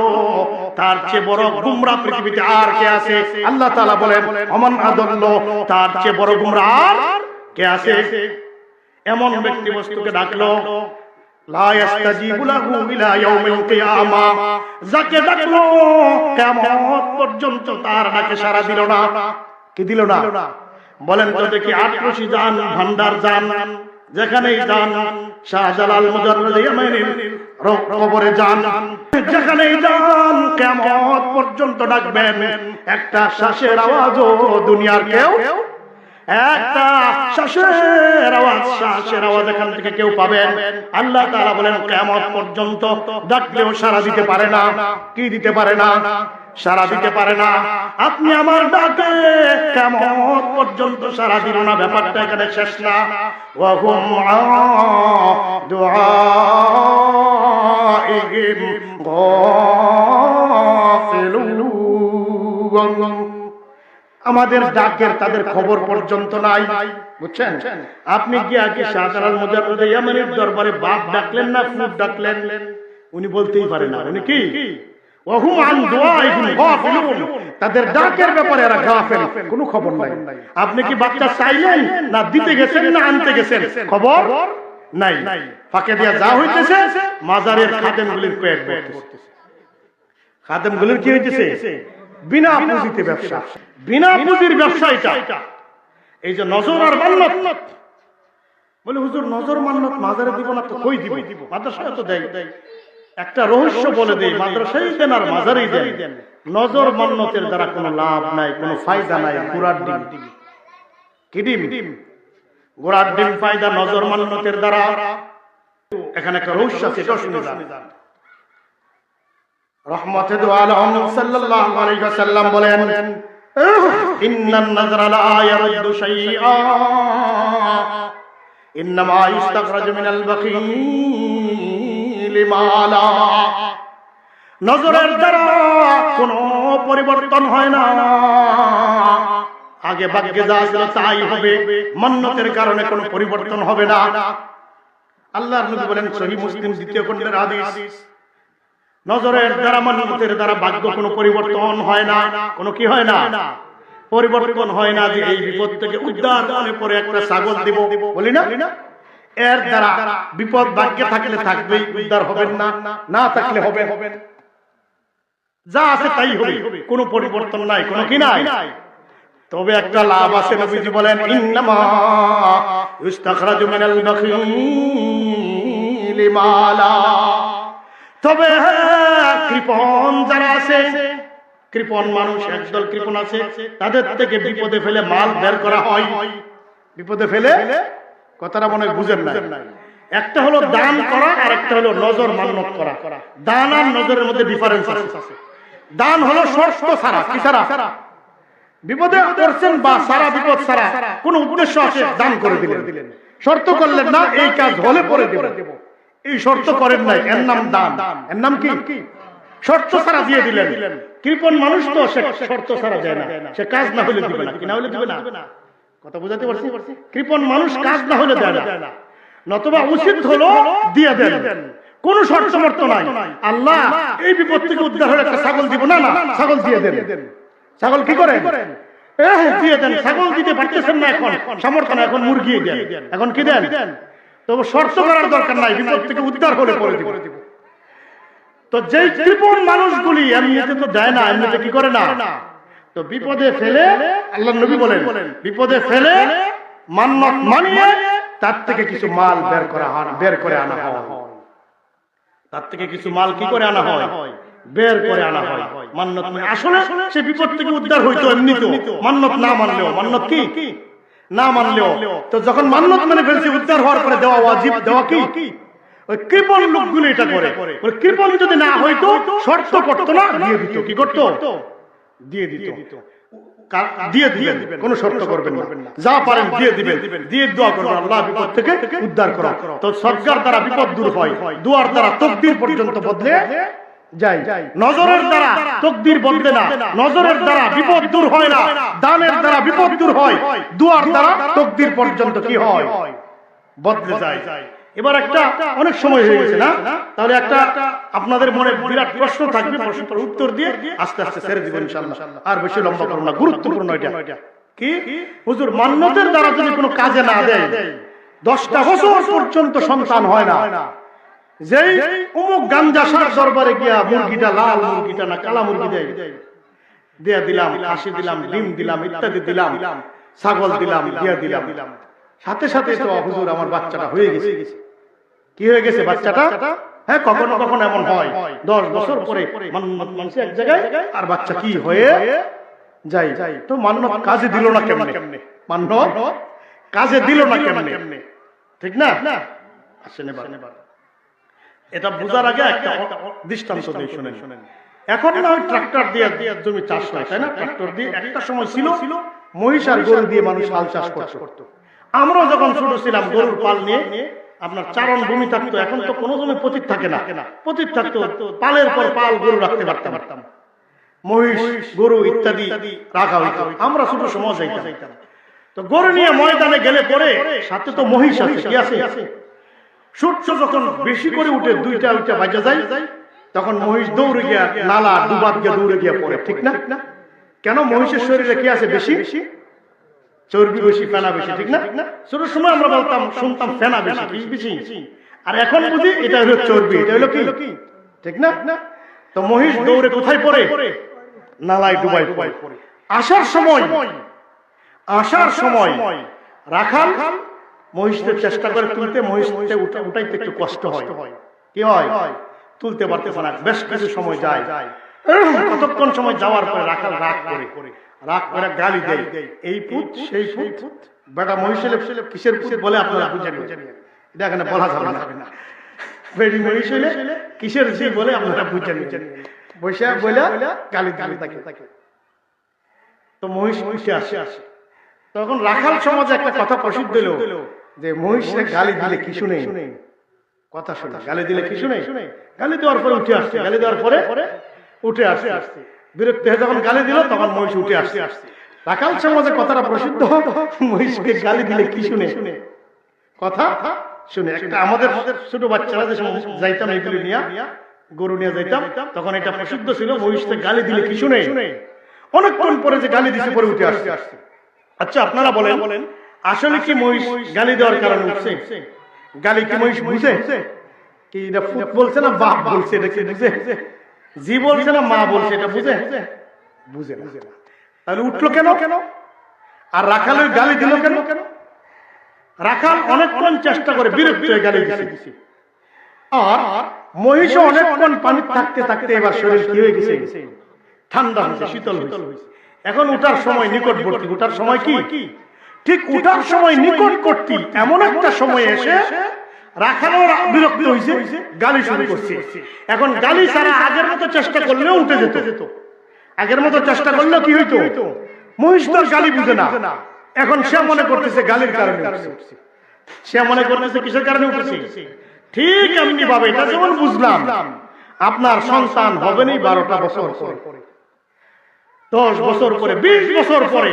তার চেয়ে বড় গুমরা পৃথিবীতে আর কে আছে? আল্লাহ তাআলা বলেন ওমান আদাল্লু, তার চেয়ে বড় গুমরা আর কে আছে? এমন ব্যক্তি বস্তুকে ডাকলো লা ইস্তাজিবু লাহু ইলা ইয়াউমিল কিয়ামা, যাকে ডাকলো কিয়ামত পর্যন্ত তার ডাকে সাড়া দিল না। কি দিল না? বলেন তো দেখি। আটরশি যান, ভান্ডার যান, যেখানেই যান, শাহজালাল মুজাররদ ইয়ামানির কবরে যান, যেখানেই যান কিয়ামত পর্যন্ত ডাকবেন, একটা শ্বাসের আওয়াজও দুনিয়ার কেউ, একটা শ্বাসের আওয়াজ এখান থেকে কেউ পাবেন। আল্লাহ তাআলা বলেন কিয়ামত পর্যন্ত ডাকলেও সাড়া দিতে পারে না। কি দিতে পারে না? সারা দিতে পারে না। আপনি আমার ডাকে কিয়ামত পর্যন্ত সারা দিল না, ব্যাপারটা এখানে শেষ না। ওয়া হুম দুআইহিম গাফিলুন। আমাদের ডাকের তাদের খবর পর্যন্ত নাই, বুঝছেন? আপনি কি আগে শাহজালাল মুজাদ্দিদ ইয়ামানির দরবারে বাপ ডাকলেন না ফুট ডাকলেন? উনি বলতেই পারে না। উনি কি ওয়াহুম আন দুআইহিম গাফিলুন, তাদের ডাকের ব্যাপারে এরা গাফেল, কোনো খবর নাই। আপনি কি বাচ্চা চাইলেন না দিতে গেছেন না আনতে গেছেন? খবর নাই। ফাঁকে দিয়া যা হইতেছে মাজারের খাদেমগুলির পেট ভরতেছে। খাদেমগুলির কি হইতেছে? বিনা পুঁজিতে ব্যবসা, বিনা পুঁজির ব্যবসা এটা। এই যে নজর আর মান্নত, বলে হুজুর নজর মান্নত মাজারে দিব না তো কই দিব? মাদ্রাসায় তো দেয়। একটা রহস্য বলে দেই, মাদ্রাসায় দেন আর মাজারেই দেন। নজর মান্নতের দ্বারা কোনো লাভ নাই, কোনো ফায়দা নাই। গোড়ার ডিম, কি ডিম? গোড়ার ডিম ফায়দা নজর মান্নতের দ্বারা। এখানে একটা রহস্য আছে, এটা শুনে যান। রহমতে দু আলম সাল্লাল্লাহু আলাইহি ওয়াসাল্লাম বলেন, ইন্নান নাযরা লা ইয়ারুদ্দু শাইআ ইন্নামা ইস্তাখরাজু মিনাল বাখিল মালা। নজরের দ্বারা কোনো পরিবর্তন হয় না, আগে ভাগ্যে যা ছিল তাই হবে। মান্নতের কারণে কোনো পরিবর্তন হবে না। আল্লাহর নবী বলেন, সহিহ মুসলিম দ্বিতীয় খণ্ডের হাদিস, নজরের দ্বারা মান্নতের দ্বারা ভাগ্য কোনো পরিবর্তন হয় না। কোনো কি হয় না? পরিবর্তন হয় না। যে এই বিপদ থেকে উদ্ধার মনে পরে একটা ছাগল দিব, বলি না? এর দ্বারা বিপদ ভাগ্যে থাকলে থাকবে, উদ্ধার হবেন না, না থাকলে হবে। যা আছে তাই হবে, কোনো পরিবর্তন নাই, কোনো কি নাই। তবে একটা লাভ আছে, নবীজি বলেন, ইন্নামা ইস্তাখরাজু মিনাল বাখিল মালা। তবে কৃপণ যারা আছে, কৃপণ মানুষ, একদল কৃপণ আছে, তাদের থেকে বিপদে ফেলে মাল বের করা হয়। বিপদে ফেলে, কথাটা মনে বুঝেন না। একটা হলো দান করা আর একটা হলো নজর মান্নত করা। দান আর নজরের মধ্যে ডিফারেন্স আছে। দান হলো শর্ত ছাড়া, কি ছাড়া? বিপদে পড়ছেন বা সারা বিপদ ছাড়া কোন উদ্দেশ্য আছে, দান করে দিলেন। শর্ত করলেন না এই কাজ হলে পরে দেব, এই শর্ত করেন নাই, এর নাম দান। এর নাম কি? শর্ত ছাড়া দিয়ে দিলেন। কৃপণ মানুষ তো সে শর্ত ছাড়া দেয় না, সে কাজ না হলে দিবে না। কি না হলে দিবে না? কথা বুঝাতে পারছি? কৃপণ মানুষ কাজ না হলে দেয় না, নতুবা উচিত হলো দিয়ে দেন, কোন শর্ত মর্ত নাই। আল্লাহ এই বিপদ থেকে উদ্ধার হলে একটা ছাগল দিব, না, ছাগল দিয়ে দেন। ছাগল কি করেন? দিয়ে দেন। ছাগল দিতে পারতেছেন না, এখন সামর্থ্য না, এখন মুরগি দেন। এখন কি দেন? তবে শর্ত করার দরকার নাই, বিপদ থেকে উদ্ধার হলে পরে দিব। তো যেই কৃপণ মানুষগুলি এমনিতে তো দেয় না, এমনিতে কি করে না, তো বিপদে ফেলে, আল্লাহর নবী বলেন, বিপদে ফেলে মান্নত মানিয়ে তার থেকে কিছু মাল বের করে আনা হয়। তার থেকে কিছু মাল কি করে আনা হয়? বের করে আনা হয়। মান্নত মানে আসলে সে বিপদ থেকে উদ্ধার হইতো এমনিতেও, মান্নত না মানলেও। মান্নত কি না মানলেও, তো যখন মান্নত মানে ফেলছে, উদ্ধার হওয়ার পরে দেওয়া ওয়াজিব। দেওয়া কি? ওই কৃপণ লোকগুলো এটা করে। কৃপণ যদি না হইতো, শর্ত করতো না, দিয়ে দিত। কি করতো? দিয়ে দিত। দিয়ে দিবেন, কোন শর্ত করবেন না, যা পারেন দিয়ে দিবেন, দিয়ে দোয়া করবেন আল্লাহ বিপদ থেকে উদ্ধার করো। তো সরকার দ্বারা বিপদ দূর হয়, দুয়ার দ্বারা তকদির পর্যন্ত বদলে যায়। নজরের দ্বারা তকদির বদলে না, নজরের দ্বারা বিপদ দূর হয় না, দানের দ্বারা বিপদ দূর হয়, দুয়ার দ্বারা তকদির পর্যন্ত কি হয়? বদলে যায়। এবার একটা অনেক সময় হয়ে গেছে না, তাহলে একটা আপনাদের মনে বিরাট প্রশ্ন থাকবে, প্রশ্নের উত্তর দিয়ে আস্তে আস্তে ছেড়ে দিবেন ইনশাআল্লাহ। আর বেশি লম্বা করব না, গুরুত্বপূর্ণ এটা। কি হুজুর, মান্নতের দ্বারা যদি কোনো কাজে না দেয়, 10টা বছর পর্যন্ত সন্তান হয় না, যেই অমুক গাঞ্জা সার দরবারে গিয়া মুরগিটা লাল মুরগিটা না কালা মুরগি দিয়ে দিলাম, খাসি দিলাম, ডিম দিলাম, ইত্যাদি দিলাম, ছাগল দিলাম, দিয়া দিলাম, সাথে সাথে তো হুজুর আমার বাচ্চাটা হয়ে গেছে। কি হয়ে গেছে বাচ্চাটা? হ্যাঁ, কখনো কখনো এমন হয় 10 বছর পরে মানুষ এক জায়গায় আর বাচ্চা কি হয়ে যায়। তো মান্নত কাজে দিল না কেমনে? মান্নত কাজে দিল না কেমনে? ঠিক না? আসেন এবার এটা বুঝার আগে একটা দৃষ্টান্ত দিয়ে শুনেন। এখন না ওই ট্রাক্টর দিয়ে জমি চাষ হয়, তাই না? ট্রাক্টর দিয়ে একটা সময় ছিল মহিষ আর গরু দিয়ে মানুষ হাল চাষ করতো। আমরাও যখন ছোট ছিলাম গরুর পাল নিয়ে আপনার চারণ ভূমি থাকতো, এখন তো কোনো জমি পতিত থাকে না, পতিত থাকতো, পালের পর পাল গরু রাখতে পারতাম, মহিষ গরু ইত্যাদি রাখা হইতো। আমরা ছোট সময় যাইতাম, তো গরু নিয়ে ময়দানে গেলে পরে সাথে তো মহিষ আছে, কি আছে, সূর্য যখন বেশি করে উঠে 2টা বাজে যায়, তখন মহিষ দৌড়ে গিয়া নালা ডুবাত গিয়ে দৌড়ে গিয়া পড়ে, ঠিক না? কেন? মহিষের শরীরে কি আছে? বেশি চর্বি বেশি, ফেনা বেশি, ঠিক না? ছোট সময় আমরা বলতাম, শুনতাম ফেনা বেশি, আর এখন বুঝি এটা হলো চর্বি, এটা হলো কি, ঠিক না? তো মহিষ দৌড়ে কোথায় পড়ে? নালায় ডুবাই পড়ে। আসার সময় রাখাল মহিষদের চেষ্টা করে তুলতে, মহিষকে উঠাইতে একটু কষ্ট হয়, কি হয়? তুলতে পারতেছে না, বেশ কিছু সময় যায়। কতক্ষণ সময় যাওয়ার পরে রাখাল রাগ করে গালি দেয়, এই পুত সেই পুত, বেটা মহিষের কিসের পুত বলে আপনারা বুঝেন, এটা এখানে বলা যাবে না। বেড়ি মহিষ হইলে কিসের জি বলে আপনারা বুঝেন, বৈশা বলে গালি থাকে। তো মহিষ আসে। তখন রাখাল সমাজে একটা কথা প্রসিদ্ধ হলো যে মহিষে গালি দিলে কি শুনে, কথা শুনে, গালি দিলে কি শুনে, গালি দেওয়ার পরে উঠে আসছে, গালি দেওয়ার পরে উঠে আসছে, বিরক্ত হয়ে যখন গালি দিল তখন মহিষ উঠে আসছে। রাখাল সমাজে কথাটা প্রসিদ্ধ, মহিষকে গালি দিলে কি শুনে, কথা শুনে। একটা আমাদের ছোট বাচ্চারা যে যাইতাম এগুলি নিয়ে, গরু নিয়ে যাইতাম, তখন এটা প্রসিদ্ধ ছিল, মহিষকে গালি দিলে কি শুনে। অনেকক্ষণ পরে যে গালি দিছে পরে উঠে আসছে। আচ্ছা আপনারা বলেন, আসলে কি মহিষ গালি দেওয়ার কারণে উঠছে? গালি কি মহিষ বুঝে? কি এটা ফুট বলছে না বাপ বলছে, এটা কি বুঝে? জি বলছে না মা বলছে, এটা বুঝে না। তাহলে উঠলো কেন? আর রাখাল ওই গালি দিল কেন? রাখাল অনেকক্ষণ চেষ্টা করে বিরক্ত হয়ে গালি দিছে, আর মহিষ অনেকক্ষণ পানি থাকতে এবার শরীর কি হয়ে গেছে? ঠান্ডা হয়েছে, শীতল হয়েছে। এখন উঠার সময় নিকটবর্তী, উঠার সময় কি ঠিক উঠার সময় নিকটবর্তী এমন একটা সময় এসে রাখালও বিরক্ত হয়েছে, গালি শুরু করছে। এখন গালি ছাড়া আগের মতো চেষ্টা করলেও উঠে যেত, আগের মতো চেষ্টা করলেও কি হইতো? মহিষ তো গালি বুঝে না, এখন সে মনে করতেছে গালির কারণে উঠছে, সে মনে করতেছে কিসের কারণে উঠেছে। ঠিক এমনি ভাবে এটা যেমন বুঝলাম আপনার সন্তান হবে না 12টা বছর পরে, 10 বছর পরে, 20 বছর পরে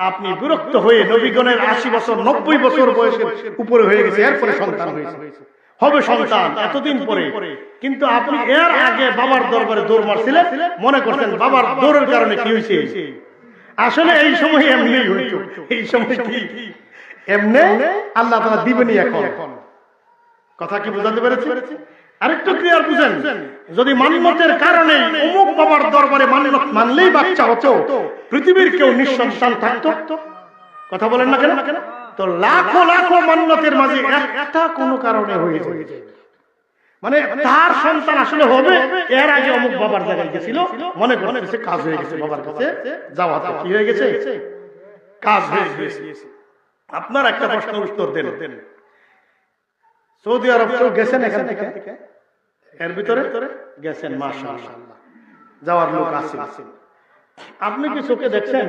আপনি বিরক্ত হয়ে নবীগণের 80 বছর 90 বছর বয়সের উপরে হয়ে গেছে, এরপরে সন্তান হবে সন্তান এতদিন পরে, কিন্তু আপনি এর আগে বাবার দরবারে দৌড় মারছিলেন, মনে করতেন বাবার দৌড়ের কারণে কি হয়েছে। আসলে এই সময় এমনি হইতো, এই সময় কি এমনি আল্লাহ তাআলা দিবেনই। এখন কথা কি বুঝাতে পেরেছি? আরেকটু ক্লিয়ার বুঝেন, যদি মান্যতের কারণে অমুক বাবার দরবারে মান্যত মানলেই বাচ্চা হতো, পৃথিবীর কেউ নিঃসন্তান থাকতো, কথা বলেন না কেন? তো লাখো মান্যতের মাঝে একটা কোনো কারণে হয়ে যায়, মানে তার সন্তান আসলে হবে, এর আগে অমুক বাবার জায়গায় গেছিল, মনে করতেছে কাজ হয়ে গেছে, বাবার কাছে যাওয়াতে কি হয়ে গেছে, কাজ হয়ে গেছে। আপনার একটা প্রশ্নের উত্তর দেন, সৌদি আরব কেউ গেছেন এখান থেকে? এর ভিতরে গেছেন, মাশাআল্লাহ, যাওয়ার লোক আছে। আপনি কি চোখে দেখছেন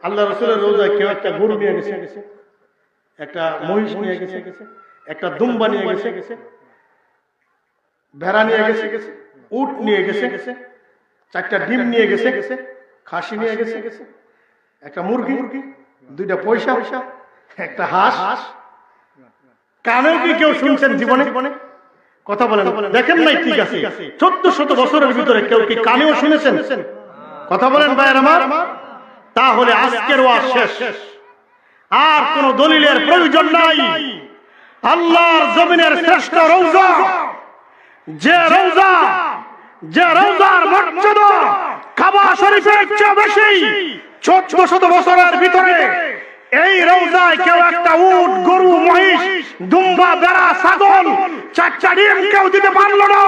আল্লাহ রাসূলের রোজায় কেউ একটা গরু নিয়ে গেছে, একটা মহিষ নিয়ে গেছে, একটা দুম্বা নিয়ে গেছে, ভেড়া নিয়ে গেছে, উট নিয়ে গেছে, 4টা ডিম নিয়ে গেছে, খাসি নিয়ে গেছে, একটা মুরগি, 2টা পয়সা, একটা হাঁস? কানেও কি কেউ শুনছেন জীবনে? কথা বলেন, দেখেন নাই? ঠিক আছে, 1400 বছরের ভিতরে কেউ কি কানেও শুনেছেন? কথা বলেন ভাইয়ের আমার। তাহলে আজকের ওয়াজ শেষ, আর কোন দলিলের প্রয়োজন নাই। আল্লাহর জমিনের শ্রেষ্ঠ রওজা, যে রওজার মর্যাদা কাবা শরীফের চেয়ে বেশি, 1400 বছরের ভিতরে এই রওজায় কেউ একটা উট, গরু, মহিষ, দুম্বা, ভেড়া, ছাগল, 4টা ডিম কেউ দিতে পারলো না,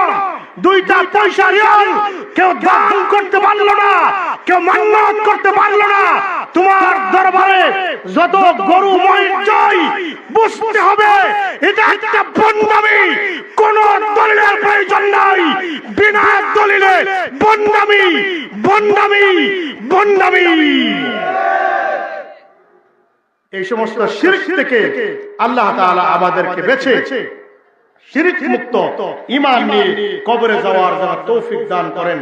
2টা পয়সা রিয়াল কেউ দান করতে পারলো না, কেউ মান্যত করতে পারলো না। তোমার দরবারে যত গরু মহিষ চাই, বুঝতে হবে এটা একটা ভণ্ডামি, কোন দলিলের প্রয়োজন নাই। বিনা দলিলে বন্ডামি বন্ডামি বন্ডামি। এই সমস্ত শিরক থেকে আল্লাহ তাআলা আমাদেরকে বেঁচে শিরক মুক্ত ঈমান নিয়ে কবরে যাওয়ার জন্য তৌফিক দান করেন।